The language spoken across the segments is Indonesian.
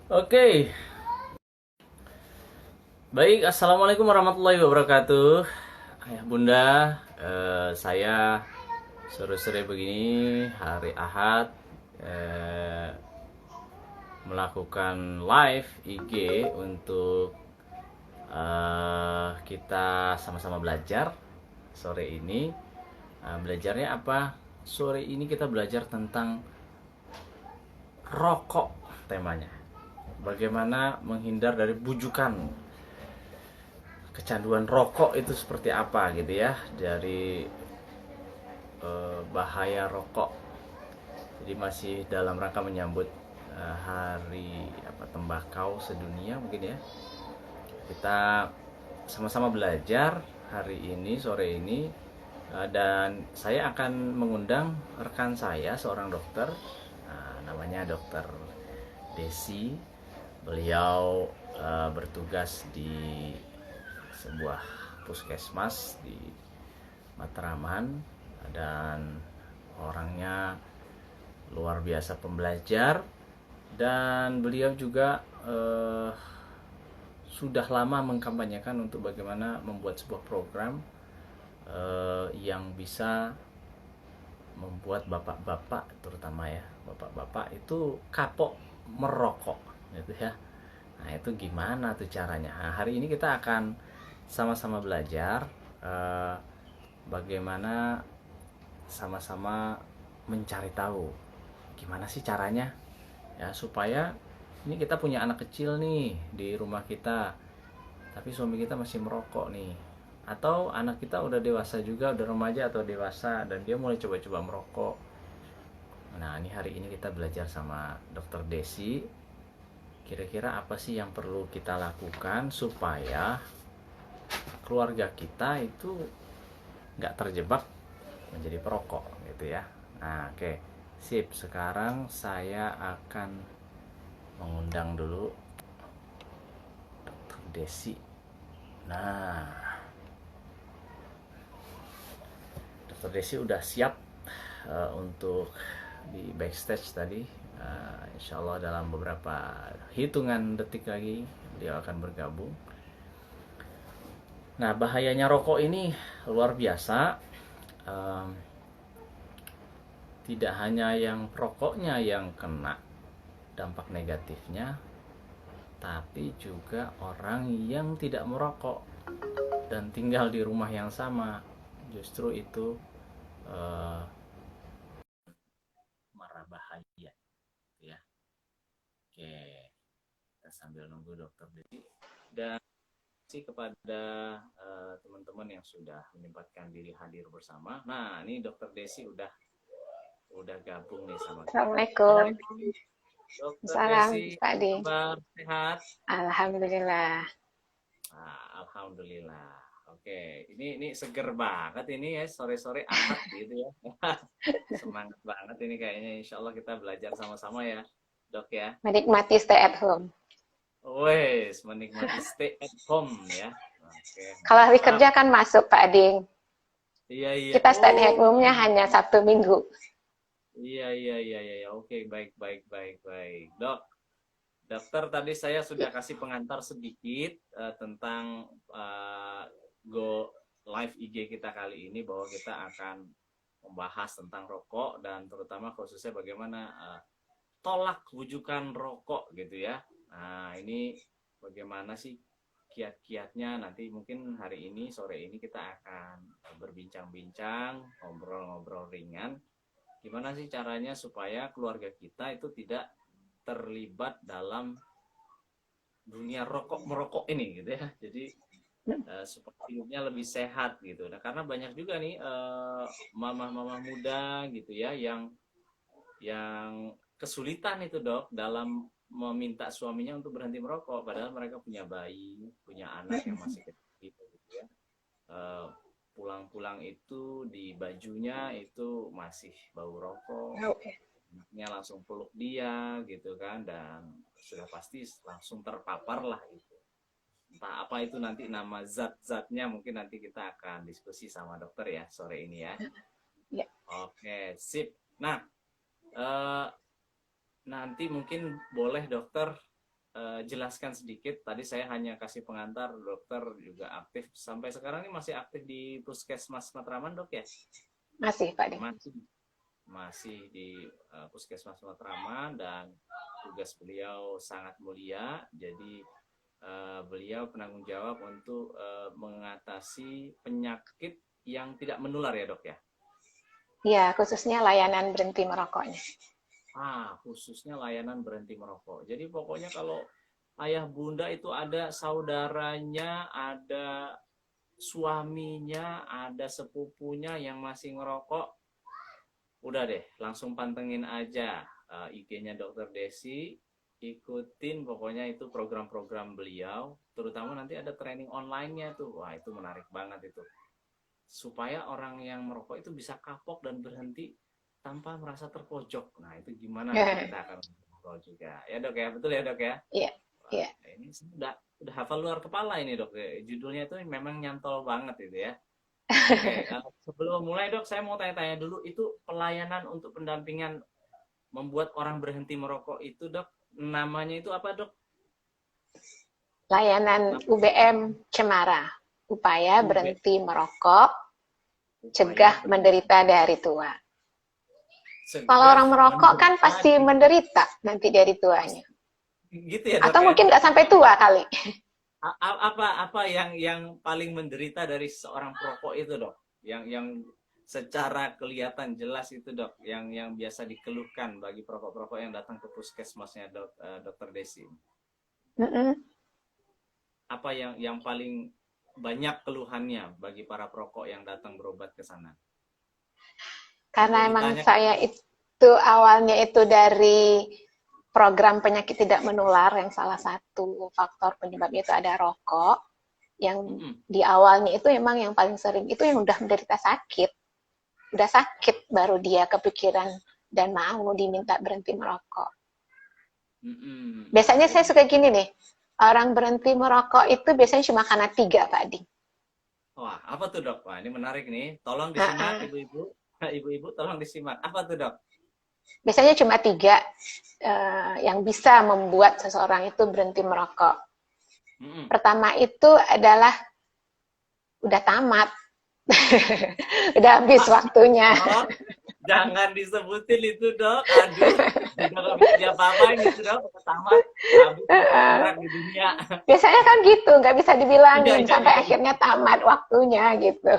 Oke, baik. Assalamualaikum warahmatullahi wabarakatuh. Ayah bunda, saya sore-sore begini hari Ahad eh, melakukan live IG untuk kita sama-sama belajar sore ini. Belajarnya apa? Sore ini kita belajar tentang rokok temanya. Bagaimana menghindar dari bujukan kecanduan rokok itu seperti apa gitu ya, dari bahaya rokok. Jadi masih dalam rangka menyambut hari apa tembakau sedunia mungkin ya. Kita sama-sama belajar hari ini sore ini, dan saya akan mengundang rekan saya seorang dokter, namanya dokter Desi. Beliau bertugas di sebuah puskesmas di Matraman dan orangnya luar biasa pembelajar, dan beliau juga sudah lama mengkampanyekan untuk bagaimana membuat sebuah program yang bisa membuat bapak-bapak, terutama ya bapak-bapak itu kapok merokok gitu ya. Nah itu gimana tuh caranya? Nah, hari ini kita akan sama-sama belajar eh, bagaimana sama-sama mencari tahu gimana sih caranya ya, supaya ini kita punya anak kecil nih di rumah kita, tapi suami kita masih merokok nih, atau anak kita udah dewasa juga, udah remaja atau dewasa, dan dia mulai coba-coba merokok. Nah ini hari ini kita belajar sama dokter Desi, kira-kira apa sih yang perlu kita lakukan supaya keluarga kita itu nggak terjebak menjadi perokok gitu ya. Nah oke, sip. Sekarang saya akan mengundang dulu dokter Desi. Nah, dokter Desi udah siap untuk di backstage tadi. Insya Allah dalam beberapa hitungan detik lagi dia akan bergabung. Nah, bahayanya rokok ini luar biasa. Um, Tidak hanya yang perokoknya yang kena dampak negatifnya, tapi juga orang yang tidak merokok dan tinggal di rumah yang sama. Justru itu eh, marah bahaya ya. Oke, kita sambil nunggu dokter Dedi, dan kasih kepada teman-teman yang sudah menyempatkan diri hadir bersama. Nah, ini dokter Desi udah gabung nih sama kita. Assalamualaikum. Dokter Salam, Desi, Pak Adi. kabar sehat? Alhamdulillah. Alhamdulillah. Oke, ini seger banget ini ya, sore-sore Ahad gitu ya. Semangat banget ini kayaknya. Insya Allah kita belajar sama-sama ya, dok ya. Menikmati stay at home. Wes, menikmati stay at home ya. Oke, Kalau hari mantap. kerja kan masuk, Pak Adi. Iya, iya. Kita stay at Oh, home-nya hanya Sabtu Minggu. iya, iya, iya, iya, iya. Oke, baik, baik, baik, baik. Dok, dokter tadi saya sudah Ya, kasih pengantar sedikit tentang eh, Go Live IG kita kali ini, bahwa kita akan membahas tentang rokok dan terutama khususnya bagaimana tolak bujukan rokok gitu ya. Nah, ini bagaimana sih kiat-kiatnya, nanti mungkin hari ini sore ini kita akan berbincang-bincang, ngobrol-ngobrol ringan. Gimana sih caranya supaya keluarga kita itu tidak terlibat dalam dunia rokok merokok ini gitu ya. Jadi supaya hidupnya lebih sehat gitu. Nah, karena banyak juga nih mama-mama muda gitu ya yang kesulitan itu dok dalam meminta suaminya untuk berhenti merokok, padahal mereka punya bayi, punya anak yang masih kecil gitu ya. Eh, Pulang-pulang itu di bajunya itu masih bau rokok, anaknya langsung peluk dia gitu kan, dan sudah pasti langsung terpapar lah itu. Entah apa itu nanti nama zat-zatnya, mungkin nanti kita akan diskusi sama dokter ya sore ini ya. ya. Oke, sip. Nah, eh, nanti mungkin boleh dokter jelaskan sedikit. Tadi saya hanya kasih pengantar, dokter juga aktif. Sampai sekarang ini masih aktif di Puskesmas Matraman, Dok ya? Masih Pak Ade. Masih di Puskesmas Matraman, dan tugas beliau sangat mulia. Jadi beliau penanggung jawab untuk mengatasi penyakit yang tidak menular ya, Dok ya? Iya, khususnya layanan berhenti merokoknya. Khususnya layanan berhenti merokok. Jadi pokoknya kalau ayah bunda itu ada saudaranya, ada suaminya, ada sepupunya yang masih ngerokok, udah deh, langsung pantengin aja IG-nya Dokter Desi, ikutin pokoknya itu program-program beliau, terutama nanti ada training online-nya tuh. Wah, itu menarik banget itu. Supaya orang yang merokok itu bisa kapok dan berhenti tanpa merasa terpojok. Nah, itu gimana kita akan ngobrol juga. Ya, Dok ya, betul ya, Dok ya? Iya. Iya. Ini udah hafal luar kepala ini, Dok. Judulnya itu memang nyantol banget itu ya. Oke, sebelum mulai, Dok, saya mau tanya-tanya dulu, itu pelayanan untuk pendampingan membuat orang berhenti merokok itu, Dok, namanya itu apa, Dok? Layanan UBM Cemara, upaya berhenti merokok, cegah menderita dari tua. Kalau orang merokok kan pasti menderita nanti dari tuanya. Gitu ya, Dok, atau mungkin nggak sampai tua kali. Apa yang paling menderita dari seorang perokok itu, Dok? Yang secara kelihatan jelas itu, Dok, yang biasa dikeluhkan bagi perokok-perokok yang datang ke puskesmasnya Dokter Desi. Apa yang paling banyak keluhannya bagi para perokok yang datang berobat ke sana? Karena emang saya itu awalnya itu dari program penyakit tidak menular, yang salah satu faktor penyebabnya itu ada rokok. Yang di awalnya itu emang yang paling sering itu yang udah menderita sakit. Udah sakit baru dia kepikiran dan mau diminta berhenti merokok. Biasanya saya suka gini nih, orang berhenti merokok itu biasanya cuma karena 3, Pak Adi. Wah, apa tuh, Dok? Wah, ini menarik nih. Tolong disimak, ibu-ibu. Ibu-ibu tolong disimak. Apa tuh, Dok? Biasanya cuma 3 yang bisa membuat seseorang itu berhenti merokok. Pertama itu adalah udah tamat. Udah habis waktunya. Oh, jangan disebutin itu, Dok. Aduh, udah gak bisa diapa-apain itu, Dok. Tamat, habis di dunia. Biasanya kan gitu, nggak bisa dibilangin sampai akhirnya tamat waktunya gitu.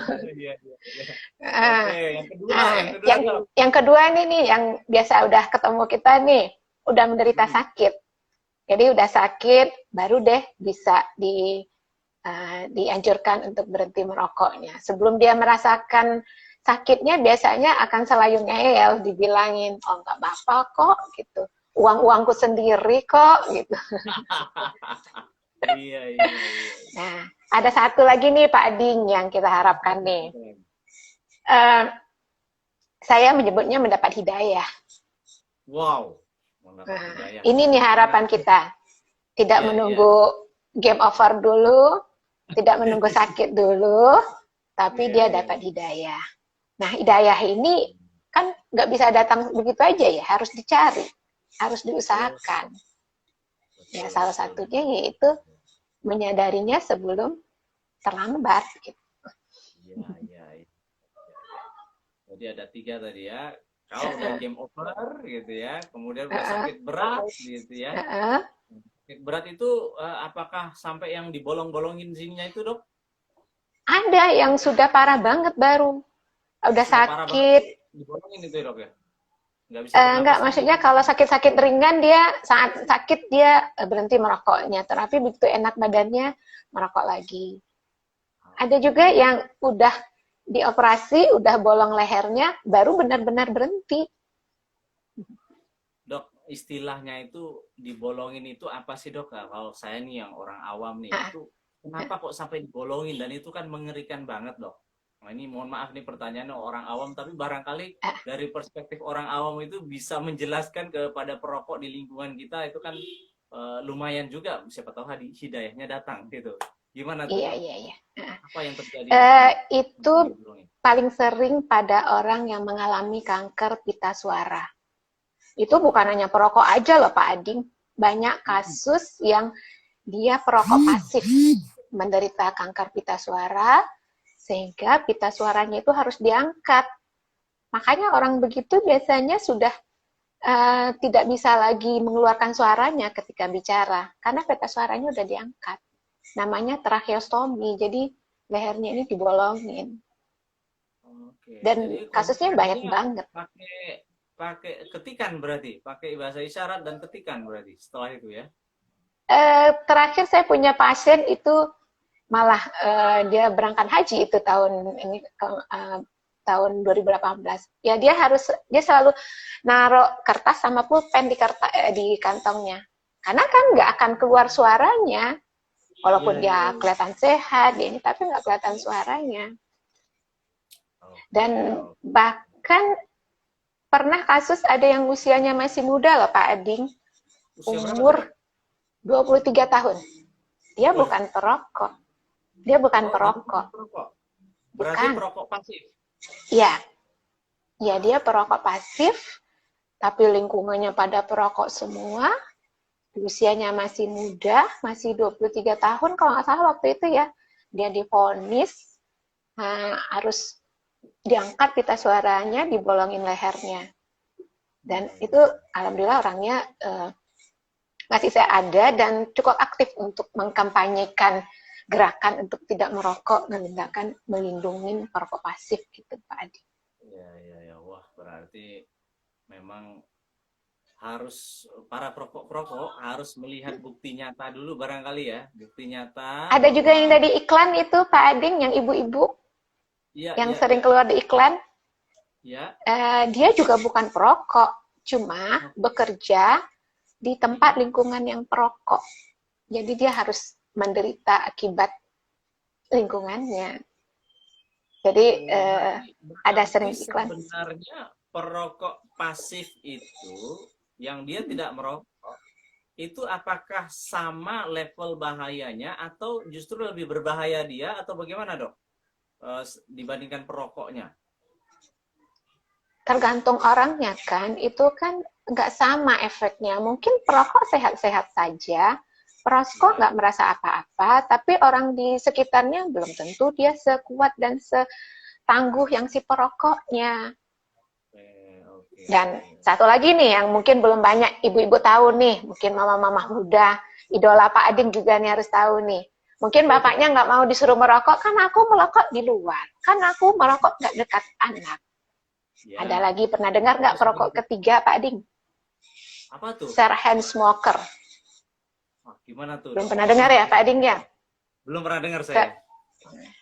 Yang kedua nih yang biasa udah ketemu kita nih, udah menderita sakit. Jadi udah sakit, baru deh bisa dianjurkan untuk berhenti merokoknya. Sebelum dia merasakan sakitnya, biasanya akan selalu ngeyel, dibilangin, oh nggak apa-apa kok, gitu. Uang-uangku sendiri kok, gitu. Iya. Nah, ada satu lagi nih Pak Ading yang kita harapkan nih. Saya menyebutnya mendapat hidayah. Wow. Ini nih harapan kita. Tidak menunggu game over dulu, tidak menunggu sakit dulu, tapi dia dapat hidayah. Nah, hidayah ini kan nggak bisa datang begitu aja ya, harus dicari, harus diusahakan. Ya, salah satunya yaitu menyadarinya sebelum terlambat. Gitu. Iya. Jadi ada 3 tadi ya. Kalau udah game over gitu ya, kemudian udah sakit berat gitu ya. Sakit berat itu apakah sampai yang dibolong-bolongin sininya itu, Dok? Ada yang sudah parah banget baru. Udah sakit. Dibolongin itu ya, Dok ya? Enggak, maksudnya kalau sakit-sakit ringan dia saat sakit dia berhenti merokoknya, terapi begitu enak badannya merokok lagi. Ada juga yang udah dioperasi, udah bolong lehernya, baru benar-benar berhenti. Dok, istilahnya itu dibolongin itu apa sih, Dok? Kalau saya nih yang orang awam nih, itu kenapa kok sampai dibolongin? Dan itu kan mengerikan banget, Dok. Nah, ini mohon maaf nih pertanyaannya orang awam, tapi barangkali dari perspektif orang awam itu bisa menjelaskan kepada perokok di lingkungan kita, itu kan lumayan juga, siapa tahu hidayahnya datang gitu. Gimana tuh? Iya. Apa yang terjadi? Itu paling sering pada orang yang mengalami kanker pita suara. Itu bukan hanya perokok aja loh Pak Ading. banyak kasus yang dia perokok pasif, menderita kanker pita suara, sehingga pita suaranya itu harus diangkat. Makanya orang begitu biasanya sudah tidak bisa lagi mengeluarkan suaranya ketika bicara, karena pita suaranya udah diangkat. Namanya tracheostomi, jadi lehernya ini dibolongin. Oke. Dan Jadi kasusnya banyak komunikasinya banget. pakai pakai ketikan berarti, pakai bahasa isyarat dan ketikan berarti setelah itu ya. Terakhir saya punya pasien itu malah dia berangkat haji itu tahun ini tahun 2018. Ya dia selalu naruh kertas sama pulpen di kantongnya. Karena kan nggak akan keluar suaranya, Iya, walaupun iya, dia iya. kelihatan sehat, dia ini tapi nggak kelihatan suaranya. Oke, Dan oke. bahkan pernah kasus ada yang usianya masih muda loh Pak Ading, Usia berapa tuh, umur Dok? 23 tahun. Dia Wih, bukan perokok. Dia bukan oh, jadi bukan perokok. perokok. Berarti Bukan. perokok pasif. Ya, ya dia perokok pasif, tapi lingkungannya pada perokok semua. Usianya masih muda, masih 23 tahun kalau nggak salah waktu itu ya. Dia divonis harus diangkat pita suaranya, dibolongin lehernya. Dan itu alhamdulillah orangnya masih saya ada dan cukup aktif untuk mengkampanyekan gerakan untuk tidak merokok dan tindakan melindungi perokok pasif gitu Pak Adi. Iya, iya, ya. Wah, berarti memang harus para perokok-perokok harus melihat bukti nyata dulu barangkali ya. Bukti nyata Ada juga yang bahwa tadi iklan itu Pak Ading, yang ibu-ibu iya, yang iya, sering iya, keluar di iklan, iya. dia juga bukan perokok, cuma Oh, bekerja di tempat lingkungan yang perokok. Jadi dia harus menderita akibat lingkungannya. Jadi oh, ada berarti sering iklan. sebenarnya perokok pasif itu yang dia tidak merokok itu apakah sama level bahayanya atau justru lebih berbahaya dia atau bagaimana, Dok? Dibandingkan perokoknya. Tergantung orangnya kan, itu kan nggak sama efeknya. Mungkin perokok sehat-sehat saja, perokok Ya. nggak merasa apa-apa, tapi orang di sekitarnya belum tentu dia sekuat dan setangguh yang si perokoknya. Oke, Dan oke. satu lagi nih yang mungkin belum banyak ibu-ibu tahu nih, mungkin mama-mama muda, idola Pak Ading juga nih harus tahu nih. Mungkin bapaknya nggak mau disuruh merokok, kan aku merokok di luar, kan aku merokok nggak dekat anak. Ada Ya. lagi, pernah dengar nggak Terus perokok ketiga Pak Ading? apa tuh? Sir hand smoker. Wah, gimana tuh, Belum Dok? pernah dengar ya Pak Ading ya? Belum pernah dengar saya.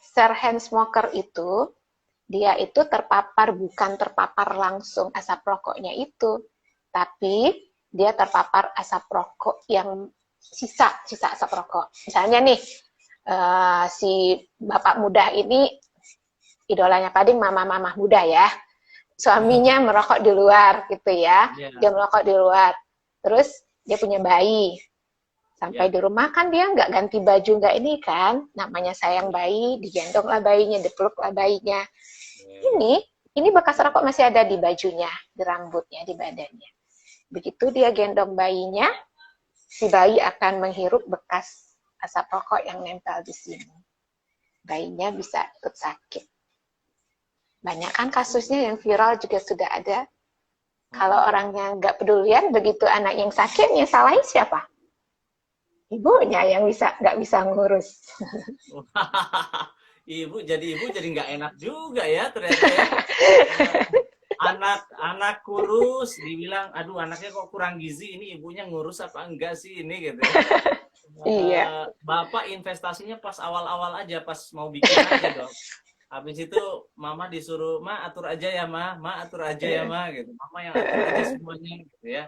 Sir hand smoker itu, dia itu terpapar, bukan terpapar langsung asap rokoknya itu, tapi dia terpapar asap rokok yang sisa asap rokok. Misalnya nih, si bapak muda ini, idolanya Pading, mama-mama muda ya, suaminya merokok di luar gitu ya, Ya, dia merokok di luar, terus dia punya bayi, sampai ya. di rumah kan dia nggak ganti baju, nggak ini kan, namanya sayang bayi, digendonglah bayinya, dipeluklah bayinya. Ini ini bekas rokok masih ada di bajunya, di rambutnya, di badannya. Begitu dia gendong bayinya, si bayi akan menghirup bekas asap rokok yang nempel di sini. Bayinya bisa ikut sakit. Banyak kan kasusnya yang viral juga sudah ada. Kalau orangnya nggak pedulian, begitu anak yang sakit, yang salahin siapa? Ibunya yang nggak bisa ngurus. Ibu jadi nggak enak juga ya ternyata ya. Anak kurus dibilang, aduh anaknya kok kurang gizi, ini ibunya ngurus apa enggak sih ini gitu ya. Iya. Bapak investasinya pas awal-awal aja, pas mau bikin aja dong. Habis itu mama disuruh, ma atur aja ya ma atur aja ya ma gitu. Mama yang atur aja semuanya gitu ya.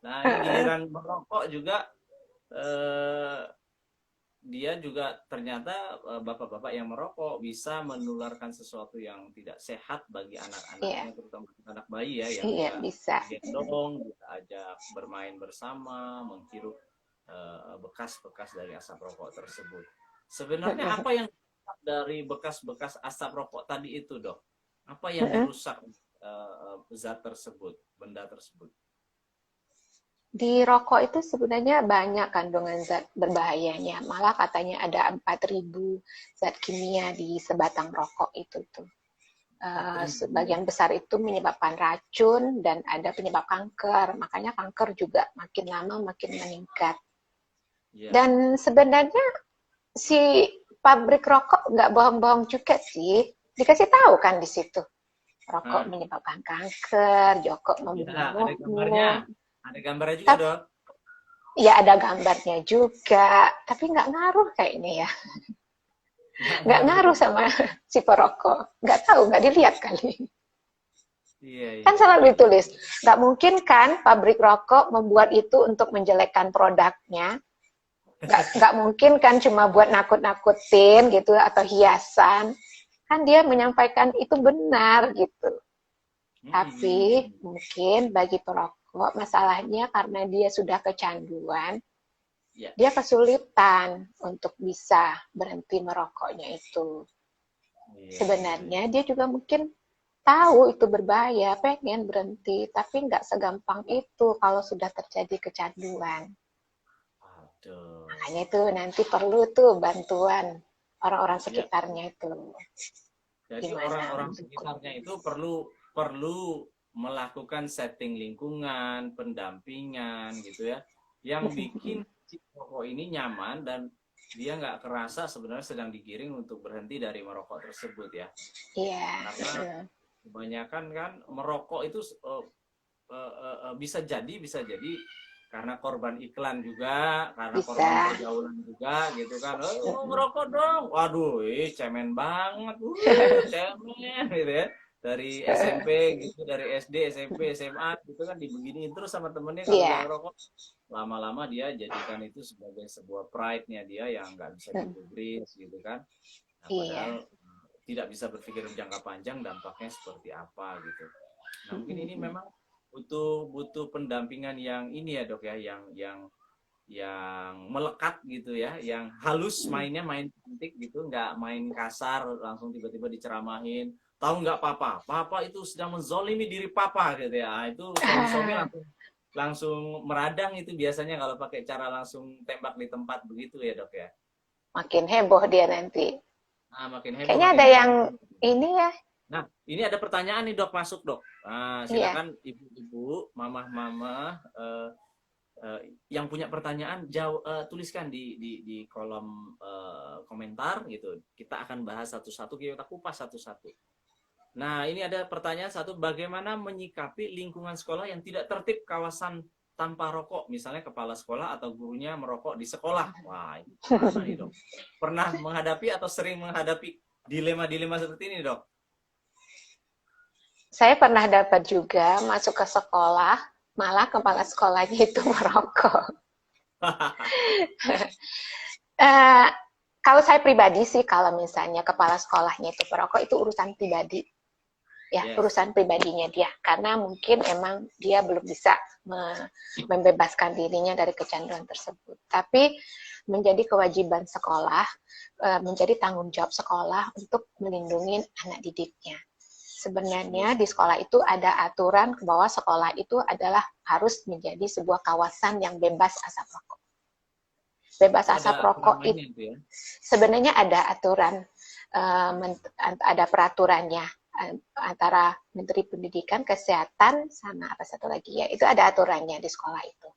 Nah ini giliran merokok juga eh, dia juga ternyata bapak-bapak yang merokok bisa menularkan sesuatu yang tidak sehat bagi Iya, anak-anaknya, terutama anak bayi ya, yang iya dia bisa. gendong, dia ajak bermain bersama, menghirup bekas-bekas dari asap rokok tersebut. Sebenarnya apa yang dari bekas-bekas asap rokok tadi itu, Dok? Apa yang merusak zat tersebut, benda tersebut? Di rokok itu sebenarnya banyak kandungan zat berbahayanya. Malah katanya ada 4.000 zat kimia di sebatang rokok itu tuh. 4.000 ya. Sebagian besar itu menyebabkan racun dan ada penyebab kanker. Makanya kanker juga makin lama makin meningkat. Ya. Dan sebenarnya si pabrik rokok nggak bohong-bohong juga sih. Dikasih tahu kan di situ. Rokok Nah, menyebabkan kanker, rokok ya, ada membunuhmu. gambarnya. Ada gambarnya juga, Tapi Dok. ya ada gambarnya juga, tapi nggak ngaruh kayaknya ya. Nggak Nggak ngaruh ngaruh ya. sama si perokok. Nggak tahu, nggak dilihat kali. Iya, Kan iya, iya. selalu ditulis. Nggak mungkin kan pabrik rokok membuat itu untuk menjelekkan produknya. Nggak mungkin kan cuma buat nakut-nakutin gitu atau hiasan. Kan dia menyampaikan itu benar gitu. Tapi Mm-mm. mungkin bagi perokok masalahnya karena dia sudah kecanduan, Ya, dia kesulitan untuk bisa berhenti merokoknya itu. iya, iya, Sebenarnya iya. dia juga mungkin tahu itu berbahaya, pengen berhenti, tapi nggak segampang itu kalau sudah terjadi kecanduan. Aduh. Makanya itu nanti perlu tuh bantuan orang-orang Ya. sekitarnya itu. Jadi Gimana orang-orang mendukung. sekitarnya itu perlu melakukan setting lingkungan, pendampingan gitu ya, yang bikin si perokok ini nyaman dan dia nggak kerasa sebenarnya sedang digiring untuk berhenti dari merokok tersebut ya. Iya. Karena kebanyakan kan merokok itu bisa jadi karena korban iklan juga, karena korban Bisa. pergaulan juga gitu kan. Oh, ngerokok dong. Waduh, cemen banget. Cemen gitu ya. Dari SMP gitu, dari SD, SMP, SMA gitu kan dibeginiin terus sama temennya kalau dia Iya. ngerokok. Lama-lama dia jadikan itu sebagai sebuah pride-nya dia yang nggak bisa digubris gitu kan. Nah, padahal Iya. tidak bisa berpikir jangka panjang dampaknya seperti apa gitu. Nah, mungkin ini memang butuh butuh pendampingan yang ini ya, Dok ya, yang melekat gitu ya, yang halus mainnya, main cantik gitu, nggak main kasar langsung tiba-tiba diceramahin. Tahu nggak papa? Papa itu sedang menzolimi diri papa gitu ya. Ah, itu suami-suami langsung langsung meradang itu biasanya kalau pakai cara langsung tembak di tempat begitu ya, Dok ya. Makin heboh dia nanti. Ah, makin heboh, Kayaknya makin ada yang berantem. ini ya. Nah, ini ada pertanyaan nih, Dok, masuk, Dok. Nah, Iya. silakan ibu-ibu, mama-mama, yang punya pertanyaan tuliskan di kolom komentar gitu. Kita akan bahas satu-satu, kita kupas satu-satu. Nah, ini ada pertanyaan satu, bagaimana menyikapi lingkungan sekolah yang tidak tertib kawasan tanpa rokok, misalnya kepala sekolah atau gurunya merokok di sekolah. Wah, ini gimana nih, Dok? Pernah menghadapi atau sering menghadapi dilema-dilema seperti ini, Dok? Saya pernah dapat juga masuk ke sekolah, malah kepala sekolahnya itu merokok. uh, Kalau saya pribadi sih, kalau misalnya kepala sekolahnya itu perokok, itu urusan pribadi. Ya, Yes. urusan pribadinya dia. Karena mungkin emang dia belum bisa membebaskan dirinya dari kecanduan tersebut. Tapi menjadi kewajiban sekolah, menjadi tanggung jawab sekolah untuk melindungi anak didiknya. Sebenarnya Yes. di sekolah itu ada aturan bahwa sekolah itu adalah harus menjadi sebuah kawasan yang bebas asap rokok. Bebas Oh, asap ada aturan rokok itu mainnya itu ya? sebenarnya ada aturan, ada peraturannya antara Menteri Pendidikan, Kesehatan, sama apa satu lagi ya, itu ada aturannya di sekolah itu.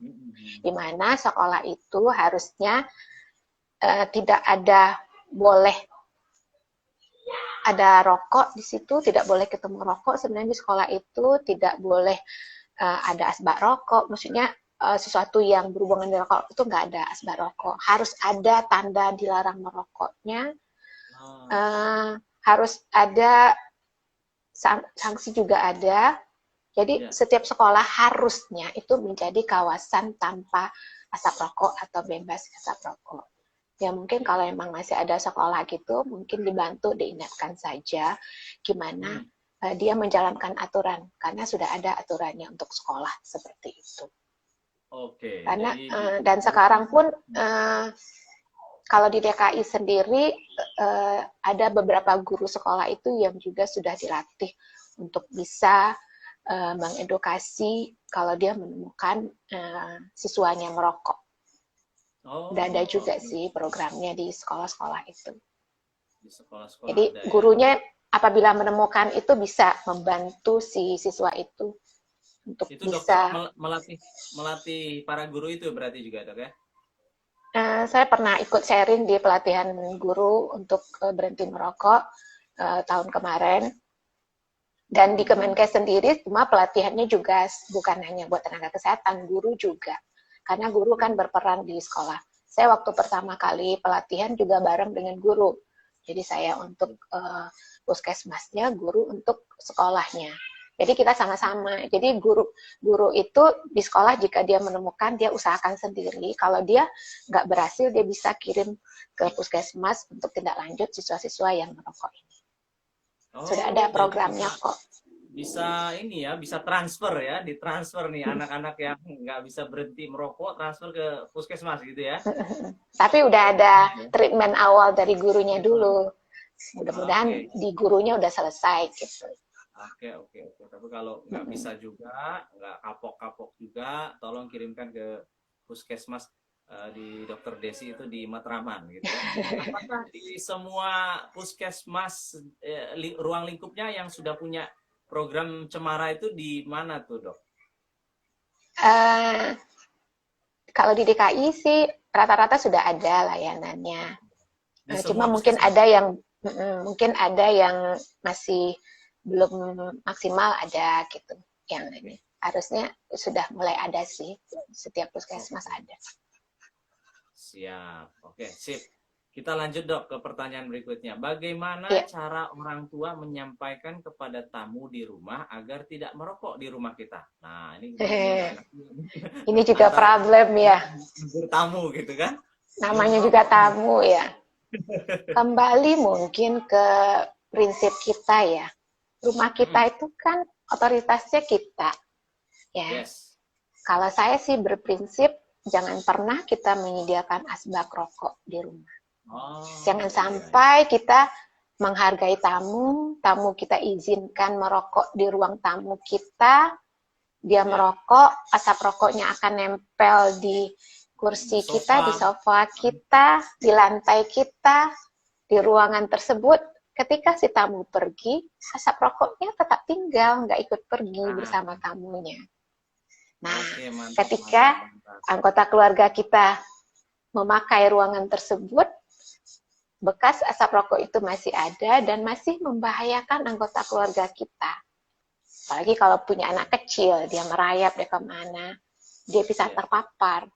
Di mana sekolah itu harusnya tidak ada boleh ada rokok di situ, tidak boleh ketemu rokok. Sebenarnya di sekolah itu tidak boleh ada asbak rokok. Maksudnya sesuatu yang berhubungan dengan rokok itu nggak ada asbak rokok. Harus ada tanda dilarang merokoknya. Oh. Harus ada sanksi juga ada. Jadi Ya. setiap sekolah harusnya itu menjadi kawasan tanpa asap rokok atau bebas asap rokok. Ya mungkin kalau emang masih ada sekolah gitu, mungkin dibantu diingatkan saja gimana dia menjalankan aturan, karena sudah ada aturannya untuk sekolah seperti itu. Oke, Karena jadi dan sekarang pun kalau di DKI sendiri ada beberapa guru sekolah itu yang juga sudah dilatih untuk bisa mengedukasi kalau dia menemukan siswanya merokok. Oh, Udah ada juga oke. sih programnya di sekolah-sekolah itu. Di sekolah-sekolah Jadi ada ya. gurunya apabila menemukan itu bisa membantu si siswa itu untuk Itu dokter bisa. melatih para guru itu berarti juga, Dok ya? Saya pernah ikut sharing di pelatihan guru untuk berhenti merokok tahun kemarin. Dan di Kemenkes sendiri, cuma pelatihannya juga bukan hanya buat tenaga kesehatan, guru juga. Karena guru kan berperan di sekolah. Saya waktu pertama kali pelatihan juga bareng dengan guru. Jadi saya untuk puskesmasnya, guru untuk sekolahnya. Jadi kita sama-sama. Jadi guru itu di sekolah jika dia menemukan, dia usahakan sendiri. Kalau dia nggak berhasil, dia bisa kirim ke puskesmas untuk tindak lanjut siswa-siswa yang merokok ini. Sudah ada Oh, jadi programnya kok. bisa ini ya, bisa transfer ya, ditransfer nih anak-anak yang nggak bisa berhenti merokok, transfer ke puskesmas gitu ya. Tapi udah ada treatment awal dari gurunya dulu. Oke, Mudah-mudahan di gurunya udah selesai gitu. oke. Tapi kalau nggak bisa juga, nggak kapok-kapok juga, tolong kirimkan ke puskesmas di Dokter Desi itu di Matraman gitu ya. Apakah di semua puskesmas ruang lingkupnya yang sudah punya program cemara itu di mana tuh, Dok? Kalau di DKI sih rata-rata sudah ada layanannya. Di Cuma semua mungkin puskesmas. ada yang masih belum maksimal ada gitu. Yang ini harusnya sudah mulai ada sih, setiap puskesmas ada. Siap. Oke, sip. Kita lanjut, Dok, ke pertanyaan berikutnya. Bagaimana Ya. cara orang tua menyampaikan kepada tamu di rumah agar tidak merokok di rumah kita? Nah, ini Ini juga problem ya. Tamu gitu kan? Namanya juga tamu ya. Kembali mungkin ke prinsip kita ya. Rumah kita itu kan otoritasnya kita. Ya. Yes. Kalau saya sih berprinsip jangan pernah kita menyediakan asbak rokok di rumah. Jangan sampai kita menghargai tamu kita izinkan merokok di ruang tamu kita, dia merokok, asap rokoknya akan nempel di kursi kita, di sofa kita, di lantai kita, di ruangan tersebut. Ketika si tamu pergi, asap rokoknya tetap tinggal, nggak ikut pergi bersama tamunya. Nah, ketika anggota keluarga kita memakai ruangan tersebut, bekas asap rokok itu masih ada dan masih membahayakan anggota keluarga kita. Apalagi kalau punya anak kecil, dia merayap, dia kemana, dia bisa terpapar.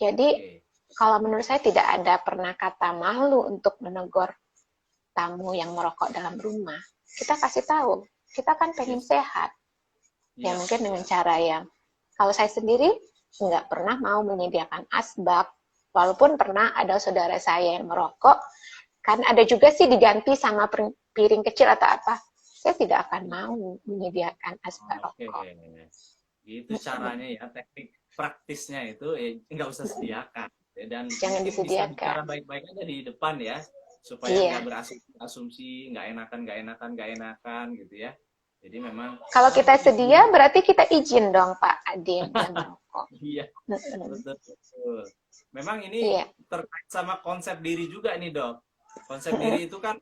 Jadi, kalau menurut saya tidak ada pernah kata malu untuk menegur tamu yang merokok dalam rumah. Kita kasih tahu, kita kan pengen sehat. Ya mungkin dengan cara yang, kalau saya sendiri nggak pernah mau menyediakan asbak, walaupun pernah ada saudara saya yang merokok, kan ada juga sih diganti sama piring kecil atau apa. Saya tidak akan mau menyediakan asbak rokok. Itu caranya ya, teknik praktisnya itu nggak usah sediakan. Dan jangan mungkin disediakan. Bisa bicara baik-baik aja di depan ya, supaya nggak berasumsi, nggak enakan gitu ya. Jadi memang kalau kita sedia berarti kita izin dong Pak Ade yang merokok. Iya, betul. Memang ini terkait sama konsep diri juga nih, Dok. Konsep diri itu kan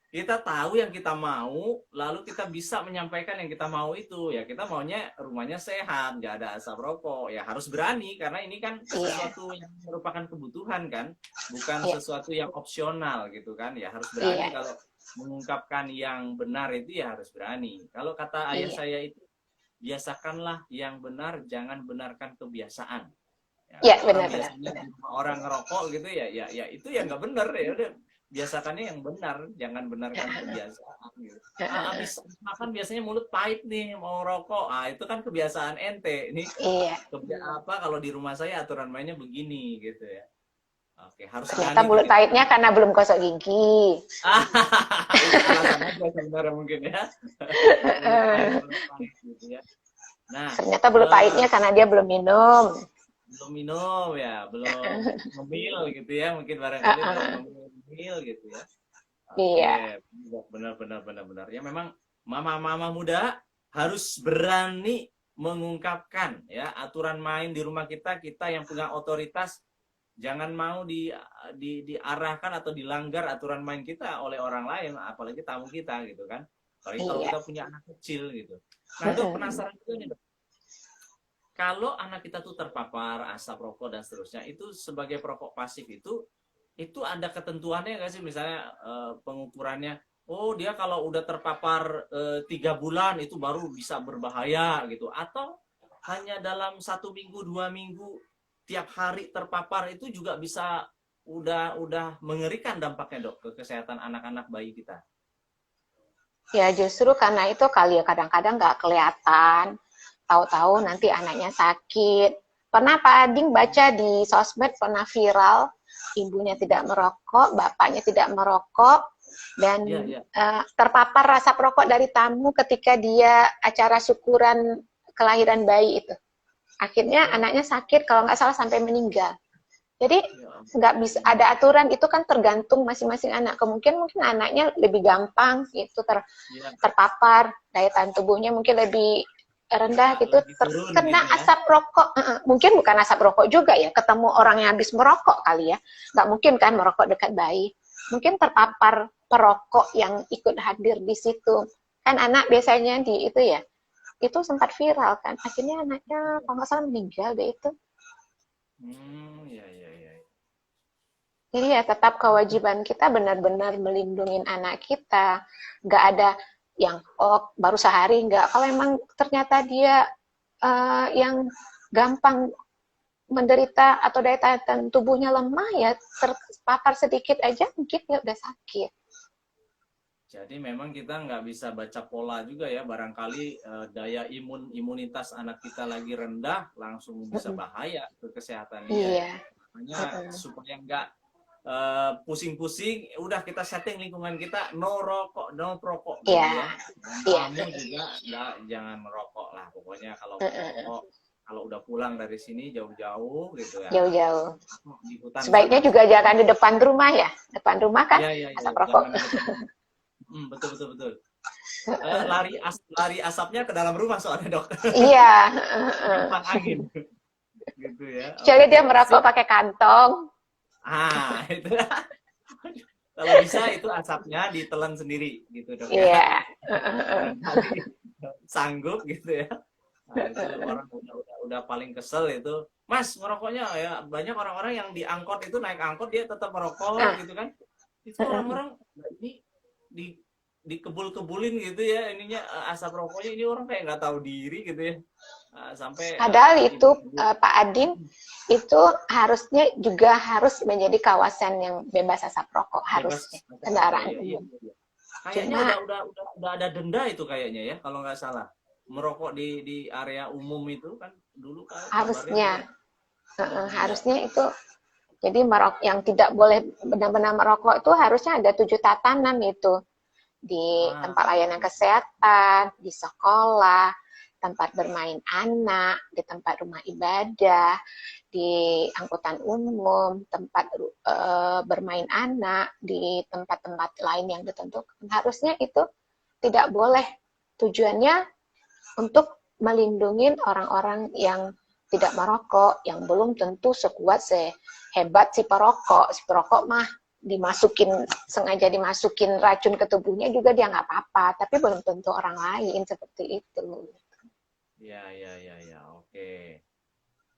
kita tahu yang kita mau, lalu kita bisa menyampaikan yang kita mau itu. Ya kita maunya rumahnya sehat, nggak ada asap rokok. Ya harus berani karena ini kan sesuatu yang merupakan kebutuhan kan, bukan sesuatu yang opsional gitu kan. Ya harus berani kalau mengungkapkan yang benar itu ya harus berani. Kalau kata ayah saya itu, biasakanlah yang benar, jangan benarkan kebiasaan. Ya, benar. Orang ngerokok gitu ya itu ya nggak benar ya udah. Biasakannya yang benar, jangan benarkan kebiasaan gitu. Habis makan biasanya mulut pahit nih, mau rokok. Itu kan kebiasaan ente. Ini kalau di rumah saya aturan mainnya begini gitu ya. Oke, harus ternyata mulut pahitnya karena belum gosok gigi. Itu alasan aja sebenarnya mungkin ya. Nah, ternyata mulut pahitnya karena dia belum minum. Belum belum ngemil gitu ya, mungkin barangkali belum ngemil gitu ya. Iya. Benar. Ya memang mama muda harus berani mengungkapkan ya aturan main di rumah kita, kita yang punya otoritas jangan mau diarahkan atau dilanggar aturan main kita oleh orang lain, apalagi tamu kita gitu kan. Apalagi kalau Iya. kita punya anak kecil gitu. Nah, Dok, penasaran juga nih, Dok. Kalau anak kita tuh terpapar asap rokok dan seterusnya, itu sebagai perokok pasif itu ada ketentuannya nggak sih? Misalnya pengukurannya, oh dia kalau udah terpapar 3 bulan itu baru bisa berbahaya gitu, atau hanya dalam 1 minggu 2 minggu tiap hari terpapar itu juga bisa udah mengerikan dampaknya, Dok, ke kesehatan anak-anak bayi kita. Ya justru karena itu kali ya kadang-kadang nggak kelihatan, tahu-tahu nanti anaknya sakit. Pernah Pak Ading baca di sosmed pernah viral, ibunya tidak merokok, bapaknya tidak merokok, dan Iya, iya. terpapar asap rokok dari tamu ketika dia acara syukuran kelahiran bayi itu. Akhirnya Oh, anaknya sakit, kalau nggak salah sampai meninggal. Jadi ya nggak bisa ampun. ada aturan itu kan tergantung masing-masing anak. Kemungkinan mungkin anaknya lebih gampang itu Iya, terpapar, daya tahan tubuhnya mungkin lebih rendah gitu, lagi turun terkena gitu ya. asap rokok. Mungkin bukan asap rokok juga ya, ketemu orang yang habis merokok kali ya. Nggak mungkin kan merokok dekat bayi. Mungkin terpapar perokok yang ikut hadir di situ. Kan anak biasanya di itu ya, itu sempat viral kan. Akhirnya anaknya kalau nggak salah meninggal deh itu. Ya, ya, ya. Jadi ya tetap kewajiban kita benar-benar melindungi anak kita. Nggak ada yang baru sehari nggak. Kalau emang ternyata dia yang gampang menderita atau daya tahan tubuhnya lemah ya terpapar sedikit aja mungkin ya udah sakit. Jadi memang kita nggak bisa baca pola juga ya. Barangkali daya imunitas anak kita lagi rendah, langsung bisa bahaya ke kesehatan dia ya. Iya. Makanya supaya nggak pusing-pusing, udah kita setting lingkungan kita no rokok, no perokok gitu Iya. ya. Dan Iya. kamu juga jangan merokok lah. Pokoknya kalau mau merokok, kalau udah pulang dari sini jauh-jauh gitu ya. Jauh-jauh. Di hutan Sebaiknya sana juga misalnya. jangan di depan rumah ya. Depan rumah kan Ya, ya, ya, asap rokok. jangan di depan. Betul, betul, betul. Lari asapnya ke dalam rumah soalnya, Dok. Iya. Gampang angin gitu ya. Kecuali dia Oke, merokok sip. pakai kantong. Itu kalau bisa itu asapnya ditelan sendiri gitu, Dok ya. Iya. Barangkali sanggup gitu ya. Nah, itu orang udah paling kesel itu. Mas, ngerokoknya ya banyak orang-orang yang di angkot itu naik angkot dia tetap merokok Nah, gitu kan. Itu orang-orang ini di dikebul-kebulin gitu ya ininya asap rokoknya, ini orang kayak nggak tahu diri gitu ya. Sampai padahal itu ibu-ibu Pak Adin itu harusnya juga harus menjadi kawasan yang bebas asap rokok bebas harusnya asap rokok kendaraan ya. Iya, umum. iya, iya. Kayaknya Cuma udah ada denda itu kayaknya ya kalau nggak salah. Merokok di area umum itu kan dulu kan kabarnya harusnya juga ada. harusnya itu jadi yang tidak boleh benar-benar merokok itu harusnya ada 7 tatanan itu di Ah, tempat layanan kesehatan, di sekolah, tempat bermain anak, di tempat rumah ibadah, di angkutan umum, tempat bermain anak, di tempat-tempat lain yang ditentukan. Harusnya itu tidak boleh. Tujuannya untuk melindungi orang-orang yang tidak merokok, yang belum tentu sekuat sehebat si perokok. Si perokok mah sengaja dimasukin racun ke tubuhnya juga dia nggak apa-apa, tapi belum tentu orang lain seperti itu. ya, ya, ya, ya. Oke.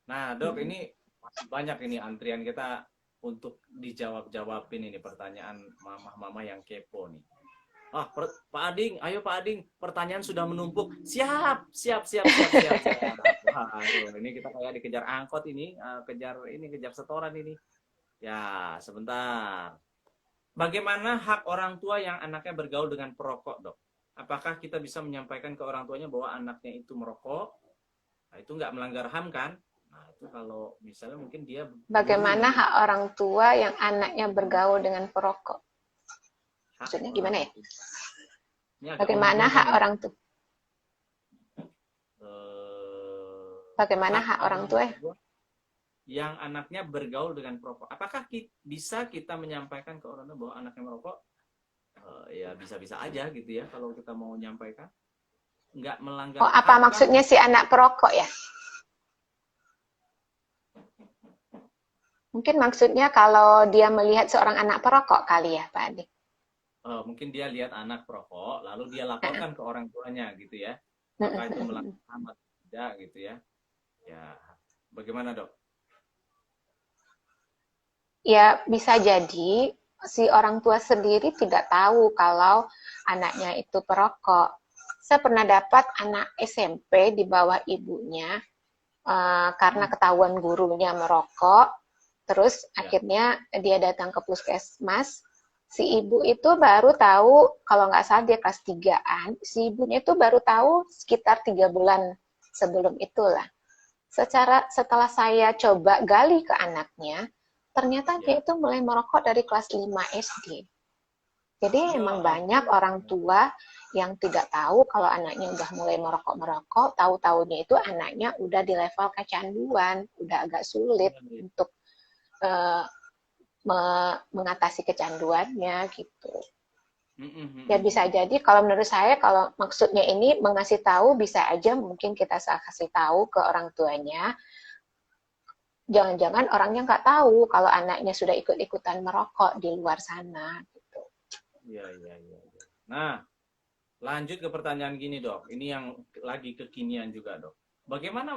Nah, Dok, ini masih banyak ini antrian kita untuk dijawab-jawabin ini pertanyaan mama-mama yang kepo nih. Pak Ading, ayo Pak Ading, pertanyaan sudah menumpuk. Siap, siap, siap, siap, siap, siap. Waduh, ini kita kayak dikejar angkot ini, kejar setoran ini. Ya, sebentar. Bagaimana hak orang tua yang anaknya bergaul dengan perokok, Dok? Apakah kita bisa menyampaikan ke orang tuanya bahwa anaknya itu merokok? Nah, itu nggak melanggar HAM kan? Nah, itu kalau misalnya mungkin dia guru Bagaimana gitu. hak orang tua yang anaknya bergaul dengan perokok? Hak Maksudnya orang gimana ya? tua. Ini agak Bagaimana membingungkan hak ini. orang tua? Eh, Bagaimana hak hak orang orang tua? tua yang anaknya bergaul dengan perokok. Apakah bisa kita menyampaikan ke orang tua bahwa anaknya merokok? Ya bisa-bisa aja gitu ya kalau kita mau menyampaikan. nggak melanggar Oh, apa hak kah? maksudnya si anak perokok ya? Mungkin maksudnya kalau dia melihat seorang anak perokok kali ya, Pak Adi. Mungkin dia lihat anak perokok, lalu dia laporkan ke orang tuanya gitu ya. Apakah itu melanggar HAM atau tidak gitu ya? Ya, bagaimana dok? Ya, bisa jadi si orang tua sendiri tidak tahu kalau anaknya itu perokok. Saya pernah dapat anak SMP di bawah ibunya karena Hmm, ketahuan gurunya merokok, terus ya, akhirnya dia datang ke puskesmas. Si ibu itu baru tahu, kalau nggak salah dia kelas 3-an, si ibunya itu baru tahu sekitar 3 bulan sebelum itulah. Setelah saya coba gali ke anaknya, ternyata dia ya. itu mulai merokok dari kelas 5 SD. Jadi Ya emang banyak ampun. orang tua yang tidak tahu kalau anaknya udah mulai merokok-merokok, tahu-tahunya itu anaknya udah di level kecanduan, udah agak sulit Iya, iya. untuk uh, mengatasi kecanduannya gitu. Mm, mm, mm, Ya mm, bisa mm. jadi kalau menurut saya kalau maksudnya ini mengasih tahu bisa aja mungkin kita kasih tahu ke orang tuanya. Jangan-jangan orangnya nggak tahu kalau anaknya sudah ikut-ikutan merokok di luar sana gitu. Iya, iya, iya, iya. Nah, lanjut ke pertanyaan gini dok. Ini yang lagi kekinian juga dok. Bagaimana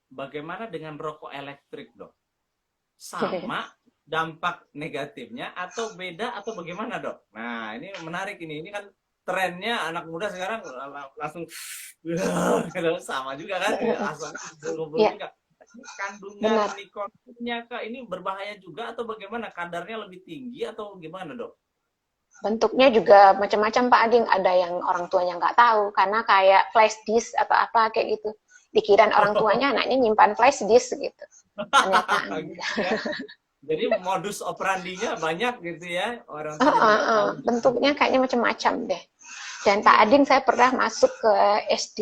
bagaimana dengan rokok elektrik dok? Sama dampak negatifnya atau beda atau bagaimana dok? Nah ini menarik ini. Ini kan trennya anak muda sekarang langsung sama juga kan? Asapnya kumpul Ya, juga. Kandungan benar. nikotinnya kak ini berbahaya juga atau bagaimana? Kadarnya lebih tinggi atau gimana dok? Bentuknya juga macam-macam Pak Ading. Ada yang orang tuanya nggak tahu karena kayak flash disk atau apa kayak gitu. Dikirain orang tuanya anaknya nyimpan flash disk gitu. Ternyata Gitu enggak. ya. Jadi modus operandinya banyak gitu ya. Orang tuh jadi nggak tahu. Bentuknya kayaknya macam-macam deh. Dan Pak Iya, Ading iya. saya pernah masuk ke SD.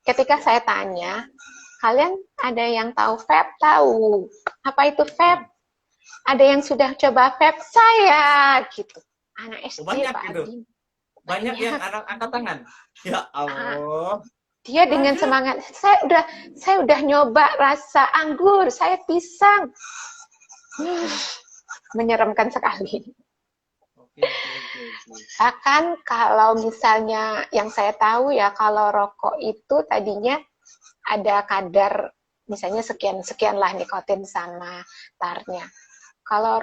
Ketika Iya. saya tanya, kalian ada yang tahu vape? Tahu. Apa itu vape? Hmm. Ada yang sudah coba vape? Saya gitu. Anak Oh, SD banyak Pak gitu. Adi. Banyak yang Banyak. anak angkat tangan. Ya Allah. Dia dengan Waduh. semangat, saya udah nyoba rasa anggur, saya pisang. Menyeramkan sekali. Oke, oke, oke, oke. Bahkan kalau misalnya yang saya tahu ya, kalau rokok itu tadinya ada kadar misalnya sekian sekian lah nikotin sama tarnya. Kalau